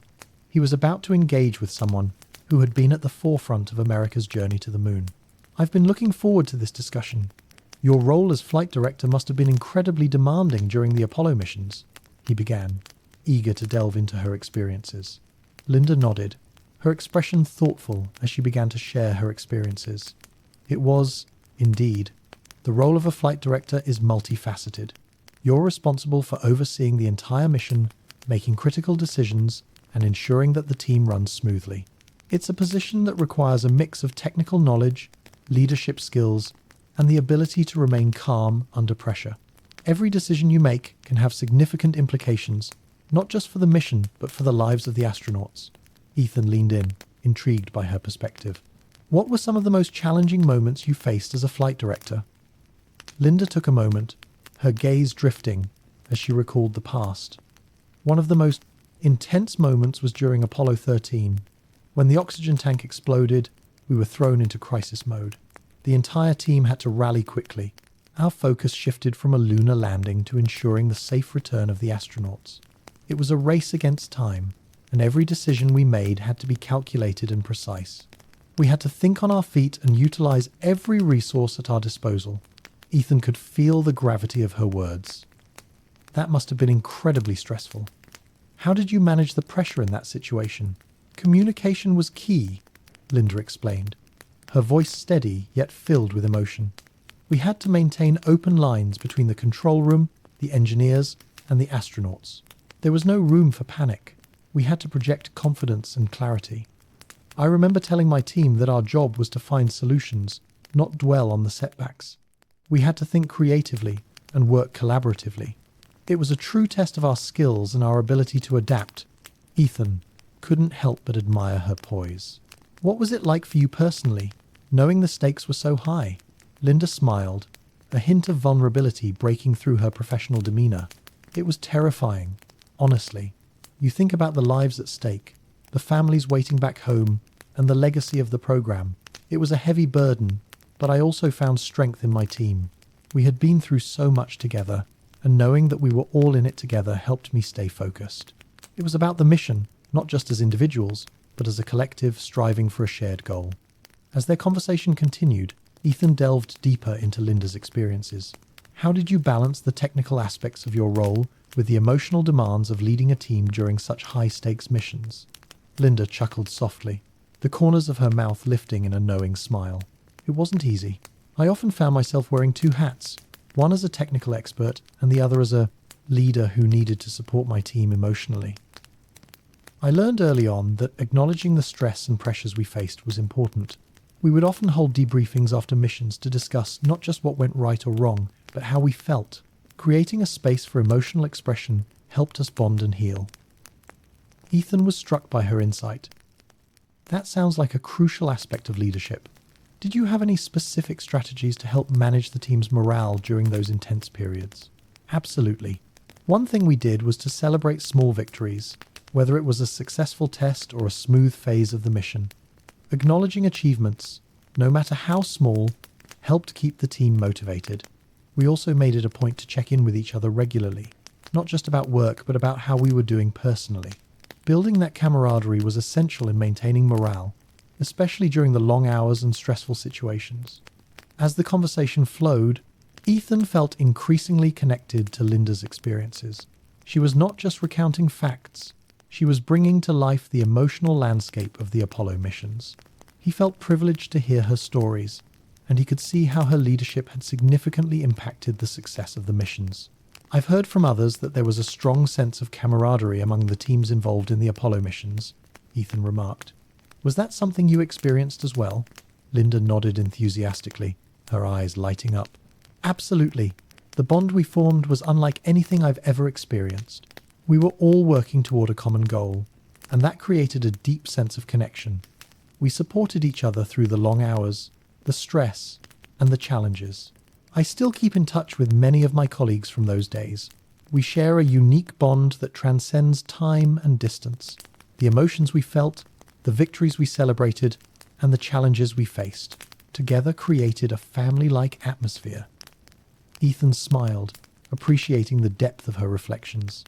He was about to engage with someone who had been at the forefront of America's journey to the moon. "I've been looking forward to this discussion. Your role as flight director must have been incredibly demanding during the Apollo missions," he began, eager to delve into her experiences. Linda nodded, her expression thoughtful as she began to share her experiences. It was, indeed. The role of a flight director is multifaceted. You're responsible for overseeing the entire mission, making critical decisions, and ensuring that the team runs smoothly. It's a position that requires a mix of technical knowledge, leadership skills, and the ability to remain calm under pressure. Every decision you make can have significant implications, not just for the mission, but for the lives of the astronauts. Ethan leaned in, intrigued by her perspective. "What were some of the most challenging moments you faced as a flight director?" Linda took a moment, her gaze drifting as she recalled the past. "One of the most intense moments was during Apollo 13. When the oxygen tank exploded, we were thrown into crisis mode. The entire team had to rally quickly. Our focus shifted from a lunar landing to ensuring the safe return of the astronauts. It was a race against time, and every decision we made had to be calculated and precise. We had to think on our feet and utilize every resource at our disposal." Ethan could feel the gravity of her words. "That must have been incredibly stressful. How did you manage the pressure in that situation?" "Communication was key," Linda explained, her voice steady yet filled with emotion. "We had to maintain open lines between the control room, the engineers, and the astronauts. There was no room for panic. We had to project confidence and clarity. I remember telling my team that our job was to find solutions, not dwell on the setbacks. We had to think creatively and work collaboratively. It was a true test of our skills and our ability to adapt." Ethan couldn't help but admire her poise. "What was it like for you personally, knowing the stakes were so high?" Linda smiled, a hint of vulnerability breaking through her professional demeanor. "It was terrifying, honestly. You think about the lives at stake, the families waiting back home, and the legacy of the program. It was a heavy burden, but I also found strength in my team. We had been through so much together, and knowing that we were all in it together helped me stay focused. It was about the mission, not just as individuals, but as a collective striving for a shared goal." As their conversation continued, Ethan delved deeper into Linda's experiences. "How did you balance the technical aspects of your role with the emotional demands of leading a team during such high-stakes missions?" Linda chuckled softly, the corners of her mouth lifting in a knowing smile. "It wasn't easy. I often found myself wearing two hats, one as a technical expert and the other as a leader who needed to support my team emotionally. I learned early on that acknowledging the stress and pressures we faced was important. We would often hold debriefings after missions to discuss not just what went right or wrong, but how we felt. Creating a space for emotional expression helped us bond and heal." Ethan was struck by her insight. "That sounds like a crucial aspect of leadership. Did you have any specific strategies to help manage the team's morale during those intense periods?" "Absolutely. One thing we did was to celebrate small victories, whether it was a successful test or a smooth phase of the mission. Acknowledging achievements, no matter how small, helped keep the team motivated. We also made it a point to check in with each other regularly, not just about work, but about how we were doing personally. Building that camaraderie was essential in maintaining morale, especially during the long hours and stressful situations." As the conversation flowed, Ethan felt increasingly connected to Linda's experiences. She was not just recounting facts, she was bringing to life the emotional landscape of the Apollo missions. He felt privileged to hear her stories, and he could see how her leadership had significantly impacted the success of the missions. "I've heard from others that there was a strong sense of camaraderie among the teams involved in the Apollo missions," Ethan remarked. "Was that something you experienced as well?" Linda nodded enthusiastically, her eyes lighting up. "Absolutely. The bond we formed was unlike anything I've ever experienced. We were all working toward a common goal, and that created a deep sense of connection. We supported each other through the long hours, the stress, and the challenges. I still keep in touch with many of my colleagues from those days. We share a unique bond that transcends time and distance. The emotions we felt, the victories we celebrated, and the challenges we faced together created a family-like atmosphere. Ethan smiled, appreciating the depth of her reflections.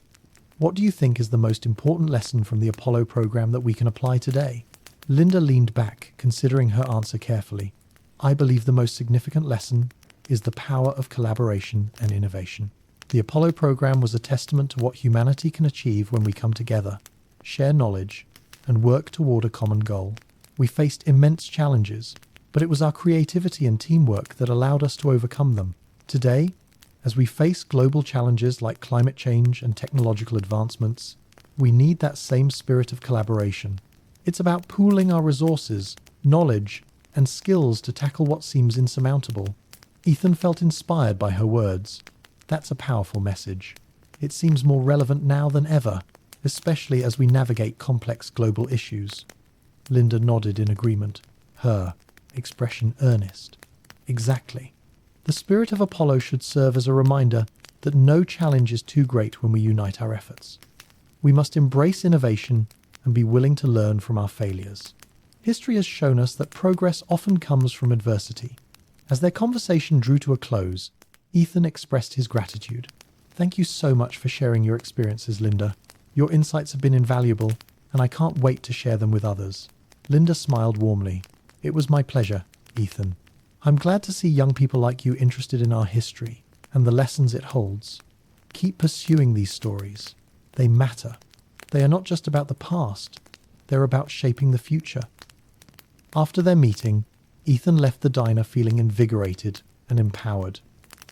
What do you think is the most important lesson from the Apollo program that we can apply today? Linda leaned back, considering her answer carefully. I believe the most significant lesson is the power of collaboration and innovation. The Apollo program was a testament to what humanity can achieve when we come together, share knowledge, and work toward a common goal. We faced immense challenges, but it was our creativity and teamwork that allowed us to overcome them. Today, as we face global challenges like climate change and technological advancements, we need that same spirit of collaboration. It's about pooling our resources, knowledge, and skills to tackle what seems insurmountable. Ethan felt inspired by her words. That's a powerful message. It seems more relevant now than ever, especially as we navigate complex global issues. Linda nodded in agreement, her expression earnest. Exactly. The spirit of Apollo should serve as a reminder that no challenge is too great when we unite our efforts. We must embrace innovation and be willing to learn from our failures. History has shown us that progress often comes from adversity. As their conversation drew to a close, Ethan expressed his gratitude. Thank you so much for sharing your experiences, Linda. Your insights have been invaluable, and I can't wait to share them with others. Linda smiled warmly. It was my pleasure, Ethan. I'm glad to see young people like you interested in our history and the lessons it holds. Keep pursuing these stories. They matter. They are not just about the past. They're about shaping the future. After their meeting, Ethan left the diner feeling invigorated and empowered.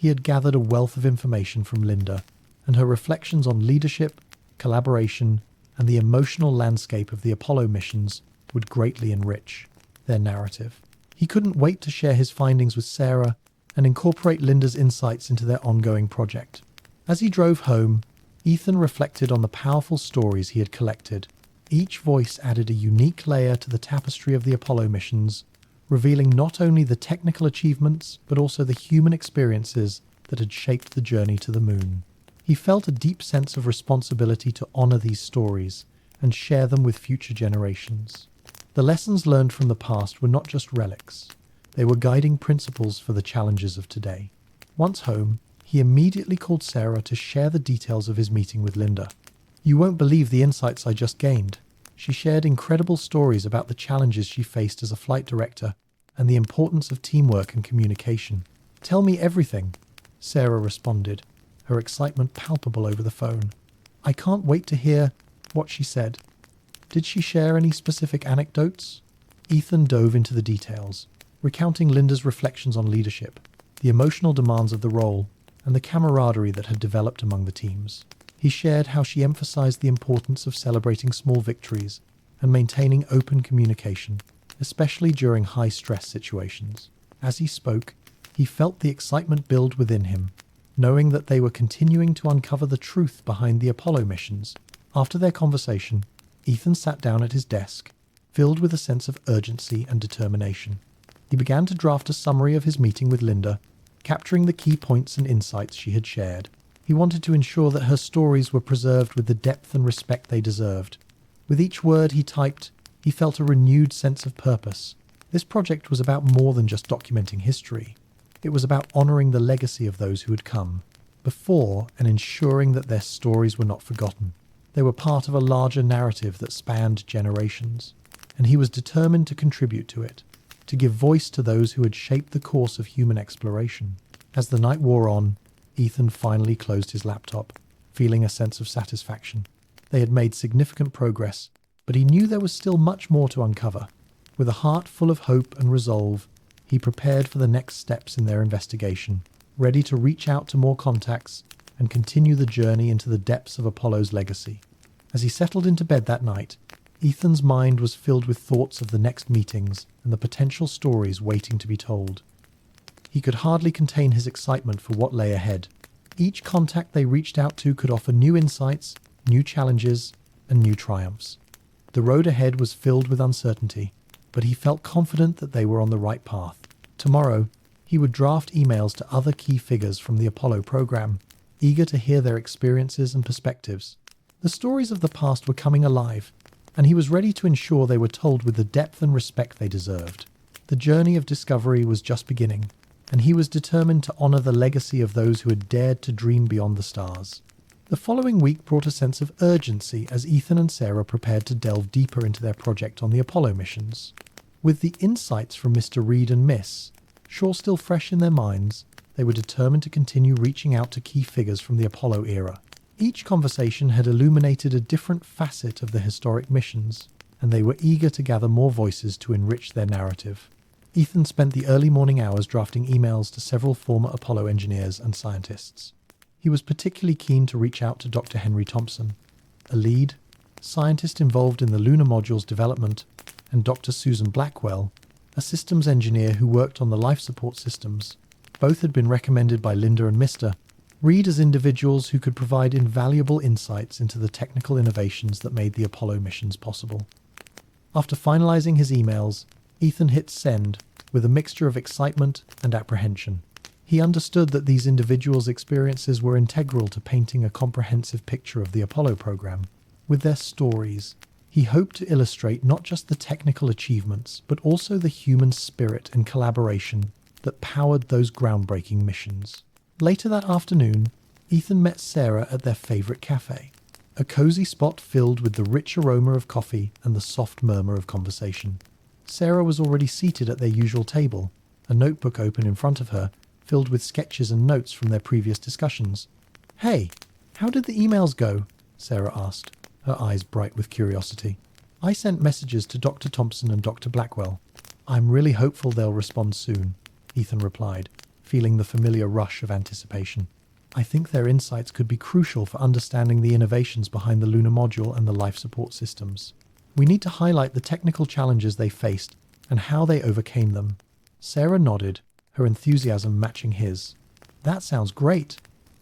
He had gathered a wealth of information from Linda, and her reflections on leadership, collaboration, and the emotional landscape of the Apollo missions would greatly enrich their narrative. He couldn't wait to share his findings with Sarah and incorporate Linda's insights into their ongoing project. As he drove home, Ethan reflected on the powerful stories he had collected. Each voice added a unique layer to the tapestry of the Apollo missions, revealing not only the technical achievements but also the human experiences that had shaped the journey to the moon. He felt a deep sense of responsibility to honor these stories and share them with future generations. The lessons learned from the past were not just relics. They were guiding principles for the challenges of today. Once home, he immediately called Sarah to share the details of his meeting with Linda. You won't believe the insights I just gained. She shared incredible stories about the challenges she faced as a flight director and the importance of teamwork and communication. Tell me everything, Sarah responded, her excitement palpable over the phone. I can't wait to hear what she said. Did she share any specific anecdotes? Ethan dove into the details, recounting Linda's reflections on leadership, the emotional demands of the role, and the camaraderie that had developed among the teams. He shared how she emphasized the importance of celebrating small victories and maintaining open communication, especially during high-stress situations. As he spoke, he felt the excitement build within him, knowing that they were continuing to uncover the truth behind the Apollo missions. After their conversation, Ethan sat down at his desk, filled with a sense of urgency and determination. He began to draft a summary of his meeting with Linda, capturing the key points and insights she had shared. He wanted to ensure that her stories were preserved with the depth and respect they deserved. With each word he typed, he felt a renewed sense of purpose. This project was about more than just documenting history. It was about honoring the legacy of those who had come before and ensuring that their stories were not forgotten. They were part of a larger narrative that spanned generations, and he was determined to contribute to it, to give voice to those who had shaped the course of human exploration. As the night wore on, Ethan finally closed his laptop, feeling a sense of satisfaction. They had made significant progress, but he knew there was still much more to uncover. With a heart full of hope and resolve, he prepared for the next steps in their investigation, ready to reach out to more contacts and continue the journey into the depths of Apollo's legacy. As he settled into bed that night, Ethan's mind was filled with thoughts of the next meetings and the potential stories waiting to be told. He could hardly contain his excitement for what lay ahead. Each contact they reached out to could offer new insights, new challenges, and new triumphs. The road ahead was filled with uncertainty, but he felt confident that they were on the right path. Tomorrow, he would draft emails to other key figures from the Apollo program, eager to hear their experiences and perspectives. The stories of the past were coming alive, and he was ready to ensure they were told with the depth and respect they deserved. The journey of discovery was just beginning, and he was determined to honor the legacy of those who had dared to dream beyond the stars. The following week brought a sense of urgency as Ethan and Sarah prepared to delve deeper into their project on the Apollo missions. With the insights from Mr. Reed and Miss Shaw still fresh in their minds, they were determined to continue reaching out to key figures from the Apollo era. Each conversation had illuminated a different facet of the historic missions, and they were eager to gather more voices to enrich their narrative. Ethan spent the early morning hours drafting emails to several former Apollo engineers and scientists. He was particularly keen to reach out to Dr. Henry Thompson, a lead scientist involved in the lunar module's development, and Dr. Susan Blackwell, a systems engineer who worked on the life support systems. Both had been recommended by Linda and Mr. Reed as individuals who could provide invaluable insights into the technical innovations that made the Apollo missions possible. After finalizing his emails, Ethan hit send with a mixture of excitement and apprehension. He understood that these individuals' experiences were integral to painting a comprehensive picture of the Apollo program. With their stories, he hoped to illustrate not just the technical achievements, but also the human spirit and collaboration that powered those groundbreaking missions. Later that afternoon, Ethan met Sarah at their favorite cafe, a cozy spot filled with the rich aroma of coffee and the soft murmur of conversation. Sarah was already seated at their usual table, a notebook open in front of her, filled with sketches and notes from their previous discussions. "Hey, how did the emails go?" Sarah asked, her eyes bright with curiosity. "I sent messages to Dr. Thompson and Dr. Blackwell. I'm really hopeful they'll respond soon," Ethan replied, feeling the familiar rush of anticipation. "I think their insights could be crucial for understanding the innovations behind the lunar module and the life support systems. We need to highlight the technical challenges they faced and how they overcame them." Sarah nodded, her enthusiasm matching his. "That sounds great.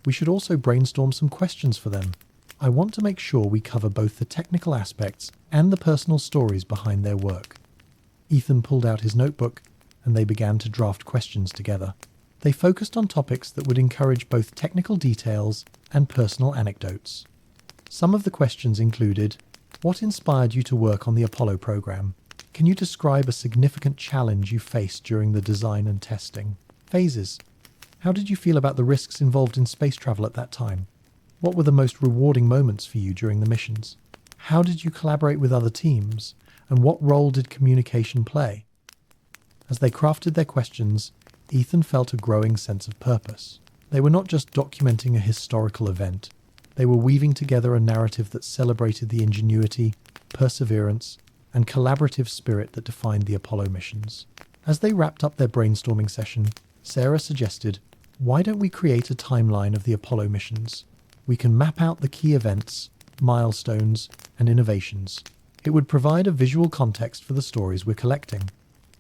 We should also brainstorm some questions for them. I want to make sure we cover both the technical aspects and the personal stories behind their work." Ethan pulled out his notebook, and they began to draft questions together. They focused on topics that would encourage both technical details and personal anecdotes. Some of the questions included: what inspired you to work on the Apollo program? Can you describe a significant challenge you faced during the design and testing phases? How did you feel about the risks involved in space travel at that time? What were the most rewarding moments for you during the missions? How did you collaborate with other teams? And what role did communication play? As they crafted their questions, Ethan felt a growing sense of purpose. They were not just documenting a historical event. They were weaving together a narrative that celebrated the ingenuity, perseverance, and collaborative spirit that defined the Apollo missions. As they wrapped up their brainstorming session, Sarah suggested, "Why don't we create a timeline of the Apollo missions? We can map out the key events, milestones, and innovations. It would provide a visual context for the stories we're collecting."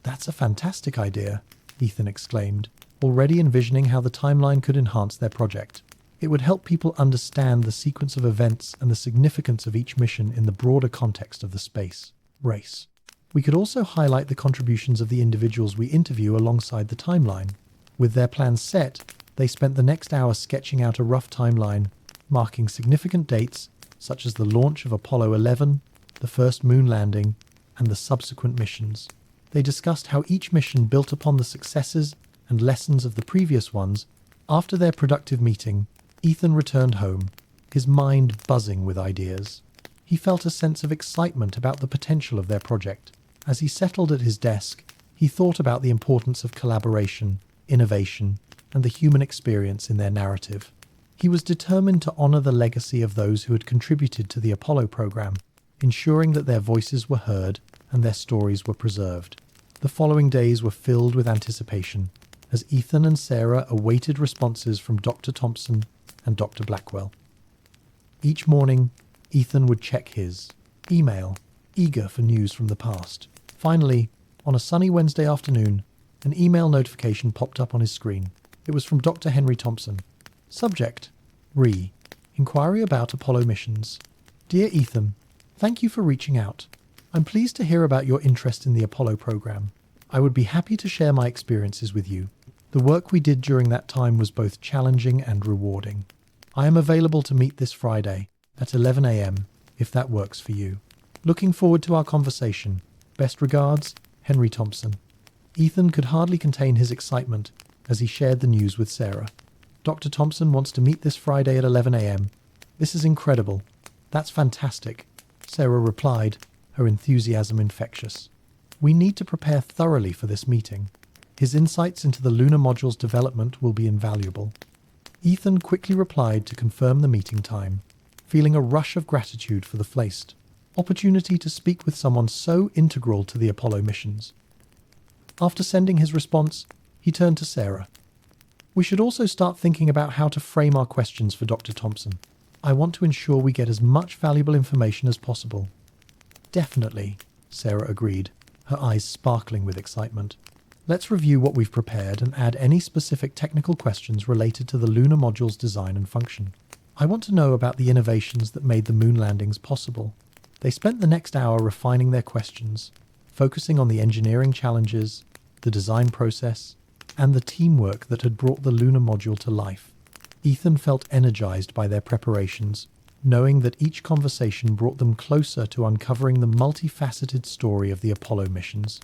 "That's a fantastic idea," Ethan exclaimed, already envisioning how the timeline could enhance their project. It would help people understand the sequence of events and the significance of each mission in the broader context of the space race. We could also highlight the contributions of the individuals we interview alongside the timeline. With their plans set, they spent the next hour sketching out a rough timeline, marking significant dates such as the launch of Apollo 11, the first moon landing, and the subsequent missions. They discussed how each mission built upon the successes and lessons of the previous ones. After their productive meeting, Ethan returned home, his mind buzzing with ideas. He felt a sense of excitement about the potential of their project. As he settled at his desk, he thought about the importance of collaboration, innovation, and the human experience in their narrative. He was determined to honor the legacy of those who had contributed to the Apollo program, ensuring that their voices were heard and their stories were preserved. The following days were filled with anticipation, as Ethan and Sarah awaited responses from Dr. Thompson and Dr. Blackwell. Each morning, Ethan would check his email, eager for news from the past. Finally, on a sunny Wednesday afternoon, an email notification popped up on his screen. It was from Dr. Henry Thompson. Subject: Inquiry about Apollo missions. Dear Ethan, thank you for reaching out. I'm pleased to hear about your interest in the Apollo program. I would be happy to share my experiences with you. The work we did during that time was both challenging and rewarding. I am available to meet this Friday at 11 a.m. if that works for you. Looking forward to our conversation. Best regards, Henry Thompson. Ethan could hardly contain his excitement as he shared the news with Sarah. Dr. Thompson wants to meet this Friday at 11 a.m. This is incredible. That's fantastic, Sarah replied, her enthusiasm infectious. We need to prepare thoroughly for this meeting. His insights into the lunar module's development will be invaluable. Ethan quickly replied to confirm the meeting time, feeling a rush of gratitude for the first opportunity to speak with someone so integral to the Apollo missions. After sending his response, he turned to Sarah. We should also start thinking about how to frame our questions for Dr. Thompson. I want to ensure we get as much valuable information as possible. Definitely, Sarah agreed, her eyes sparkling with excitement. Let's review what we've prepared and add any specific technical questions related to the lunar module's design and function. I want to know about the innovations that made the moon landings possible. They spent the next hour refining their questions, focusing on the engineering challenges, the design process, and the teamwork that had brought the lunar module to life. Ethan felt energized by their preparations, knowing that each conversation brought them closer to uncovering the multifaceted story of the Apollo missions.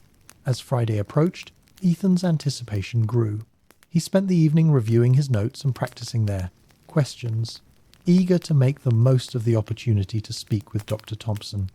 As Friday approached, Ethan's anticipation grew. He spent the evening reviewing his notes and practicing their questions, eager to make the most of the opportunity to speak with Dr. Thompson.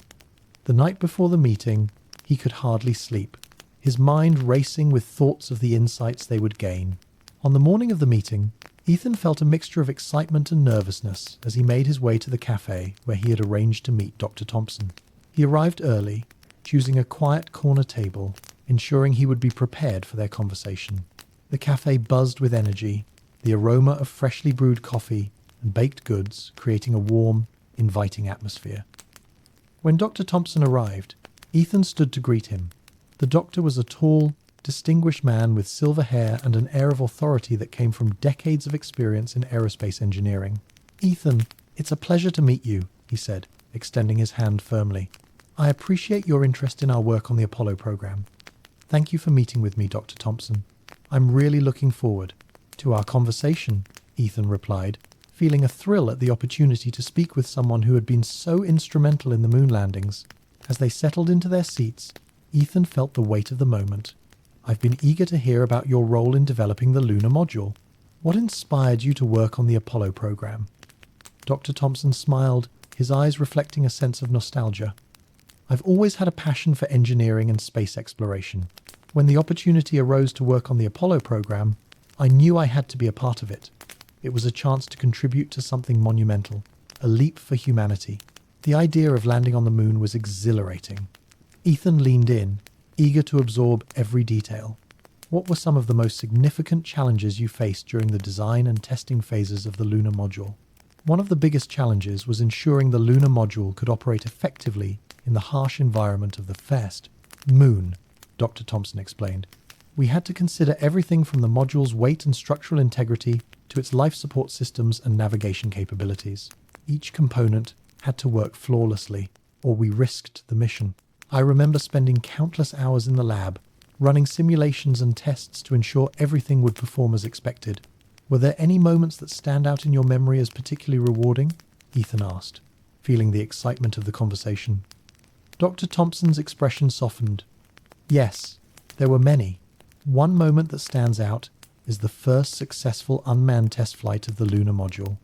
The night before the meeting, he could hardly sleep, his mind racing with thoughts of the insights they would gain. On the morning of the meeting, Ethan felt a mixture of excitement and nervousness as he made his way to the cafe where he had arranged to meet Dr. Thompson. He arrived early, choosing a quiet corner table, ensuring he would be prepared for their conversation. The cafe buzzed with energy, the aroma of freshly brewed coffee and baked goods creating a warm, inviting atmosphere. When Dr. Thompson arrived, Ethan stood to greet him. The doctor was a tall, distinguished man with silver hair and an air of authority that came from decades of experience in aerospace engineering. Ethan, it's a pleasure to meet you, he said, extending his hand firmly. I appreciate your interest in our work on the Apollo program. Thank you for meeting with me, Dr. Thompson. I'm really looking forward to our conversation, Ethan replied, feeling a thrill at the opportunity to speak with someone who had been so instrumental in the moon landings. As they settled into their seats, Ethan felt the weight of the moment. I've been eager to hear about your role in developing the lunar module. What inspired you to work on the Apollo program? Dr. Thompson smiled, his eyes reflecting a sense of nostalgia. I've always had a passion for engineering and space exploration. When the opportunity arose to work on the Apollo program, I knew I had to be a part of it. It was a chance to contribute to something monumental, a leap for humanity. The idea of landing on the moon was exhilarating. Ethan leaned in, eager to absorb every detail. What were some of the most significant challenges you faced during the design and testing phases of the lunar module? One of the biggest challenges was ensuring the lunar module could operate effectively in the harsh environment of the first moon, Dr. Thompson explained. We had to consider everything from the module's weight and structural integrity to its life support systems and navigation capabilities. Each component had to work flawlessly, or we risked the mission. I remember spending countless hours in the lab, running simulations and tests to ensure everything would perform as expected. Were there any moments that stand out in your memory as particularly rewarding? Ethan asked, feeling the excitement of the conversation. Dr. Thompson's expression softened. Yes, there were many. One moment that stands out is the first successful unmanned test flight of the lunar module.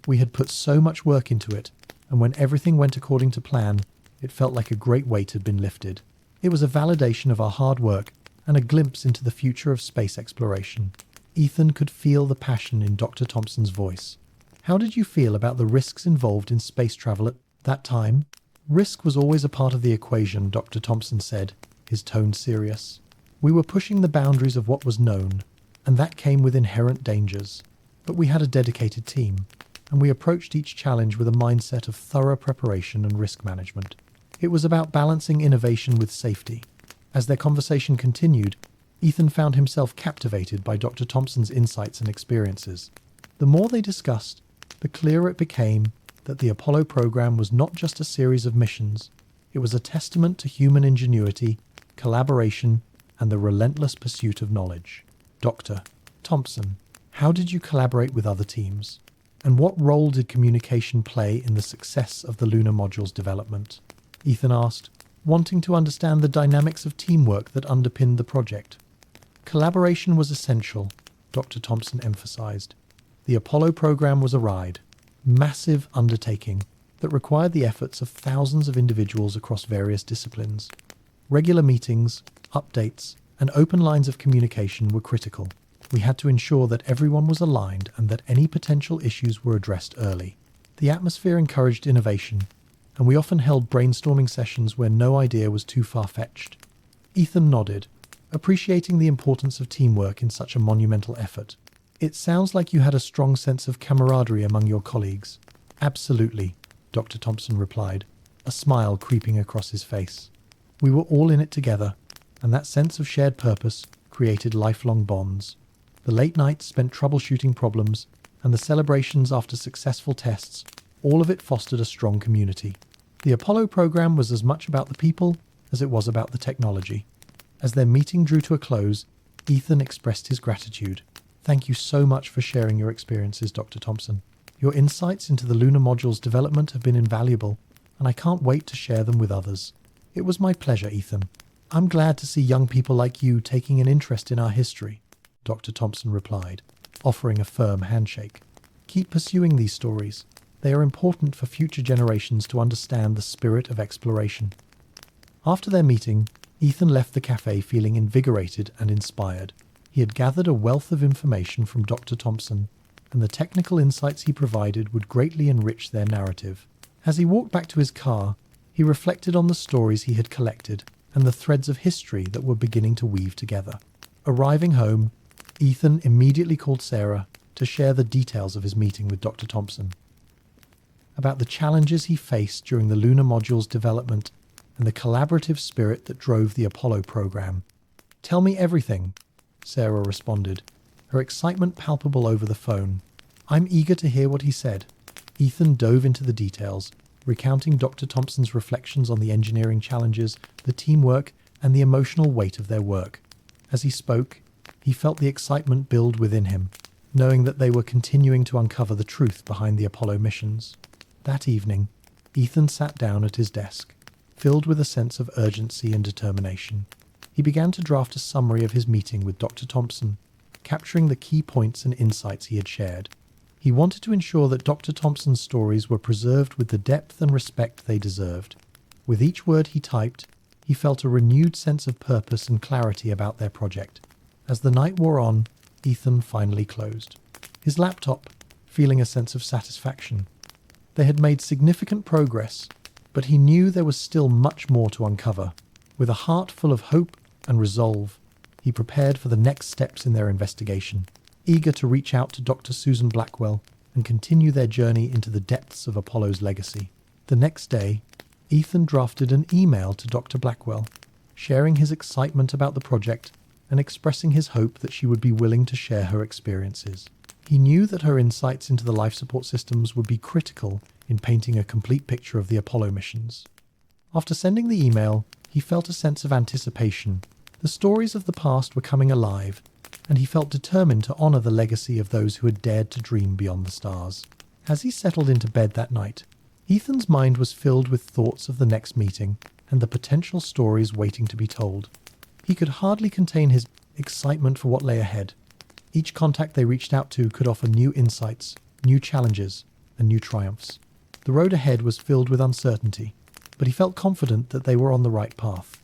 We had put so much work into it, and when everything went according to plan, it felt like a great weight had been lifted. It was a validation of our hard work and a glimpse into the future of space exploration. Ethan could feel the passion in Dr. Thompson's voice. How did you feel about the risks involved in space travel at that time? Risk was always a part of the equation, Dr. Thompson said, his tone serious. We were pushing the boundaries of what was known, and that came with inherent dangers. But we had a dedicated team, and we approached each challenge with a mindset of thorough preparation and risk management. It was about balancing innovation with safety. As their conversation continued, Ethan found himself captivated by Dr. Thompson's insights and experiences. The more they discussed, the clearer it became that the Apollo program was not just a series of missions. It was a testament to human ingenuity, collaboration, and the relentless pursuit of knowledge. Dr. Thompson, how did you collaborate with other teams? And what role did communication play in the success of the lunar module's development? Ethan asked, wanting to understand the dynamics of teamwork that underpinned the project. Collaboration was essential, Dr. Thompson emphasized. The Apollo program was a ride, massive undertaking that required the efforts of thousands of individuals across various disciplines. Regular meetings, updates, and open lines of communication were critical. We had to ensure that everyone was aligned and that any potential issues were addressed early. The atmosphere encouraged innovation, and we often held brainstorming sessions where no idea was too far-fetched. Ethan nodded, appreciating the importance of teamwork in such a monumental effort. It sounds like you had a strong sense of camaraderie among your colleagues. Absolutely, Dr. Thompson replied, a smile creeping across his face. We were all in it together, and that sense of shared purpose created lifelong bonds. The late nights spent troubleshooting problems, and the celebrations after successful tests, all of it fostered a strong community. The Apollo program was as much about the people as it was about the technology. As their meeting drew to a close, Ethan expressed his gratitude. Thank you so much for sharing your experiences, Dr. Thompson. Your insights into the lunar module's development have been invaluable, and I can't wait to share them with others. It was my pleasure, Ethan. I'm glad to see young people like you taking an interest in our history, Dr. Thompson replied, offering a firm handshake. Keep pursuing these stories. They are important for future generations to understand the spirit of exploration. After their meeting, Ethan left the cafe feeling invigorated and inspired. He had gathered a wealth of information from Dr. Thompson, and the technical insights he provided would greatly enrich their narrative. As he walked back to his car, he reflected on the stories he had collected and the threads of history that were beginning to weave together. Arriving home, Ethan immediately called Sarah to share the details of his meeting with Dr. Thompson, about the challenges he faced during the lunar module's development and the collaborative spirit that drove the Apollo program. Tell me everything, Sarah responded, her excitement palpable over the phone. I'm eager to hear what he said. Ethan dove into the details, recounting Dr. Thompson's reflections on the engineering challenges, the teamwork, and the emotional weight of their work. As he spoke, he felt the excitement build within him, knowing that they were continuing to uncover the truth behind the Apollo missions. That evening, Ethan sat down at his desk, filled with a sense of urgency and determination. He began to draft a summary of his meeting with Dr. Thompson, capturing the key points and insights he had shared. He wanted to ensure that Dr. Thompson's stories were preserved with the depth and respect they deserved. With each word he typed, he felt a renewed sense of purpose and clarity about their project. As the night wore on, Ethan finally closed his laptop, feeling a sense of satisfaction. They had made significant progress, but he knew there was still much more to uncover. With a heart full of hope and resolve, he prepared for the next steps in their investigation, eager to reach out to Dr. Susan Blackwell and continue their journey into the depths of Apollo's legacy. The next day, Ethan drafted an email to Dr. Blackwell, sharing his excitement about the project and expressing his hope that she would be willing to share her experiences. He knew that her insights into the life support systems would be critical in painting a complete picture of the Apollo missions. After sending the email, he felt a sense of anticipation. The stories of the past were coming alive, and he felt determined to honor the legacy of those who had dared to dream beyond the stars. As he settled into bed that night, Ethan's mind was filled with thoughts of the next meeting and the potential stories waiting to be told. He could hardly contain his excitement for what lay ahead. Each contact they reached out to could offer new insights, new challenges, and new triumphs. The road ahead was filled with uncertainty, but he felt confident that they were on the right path.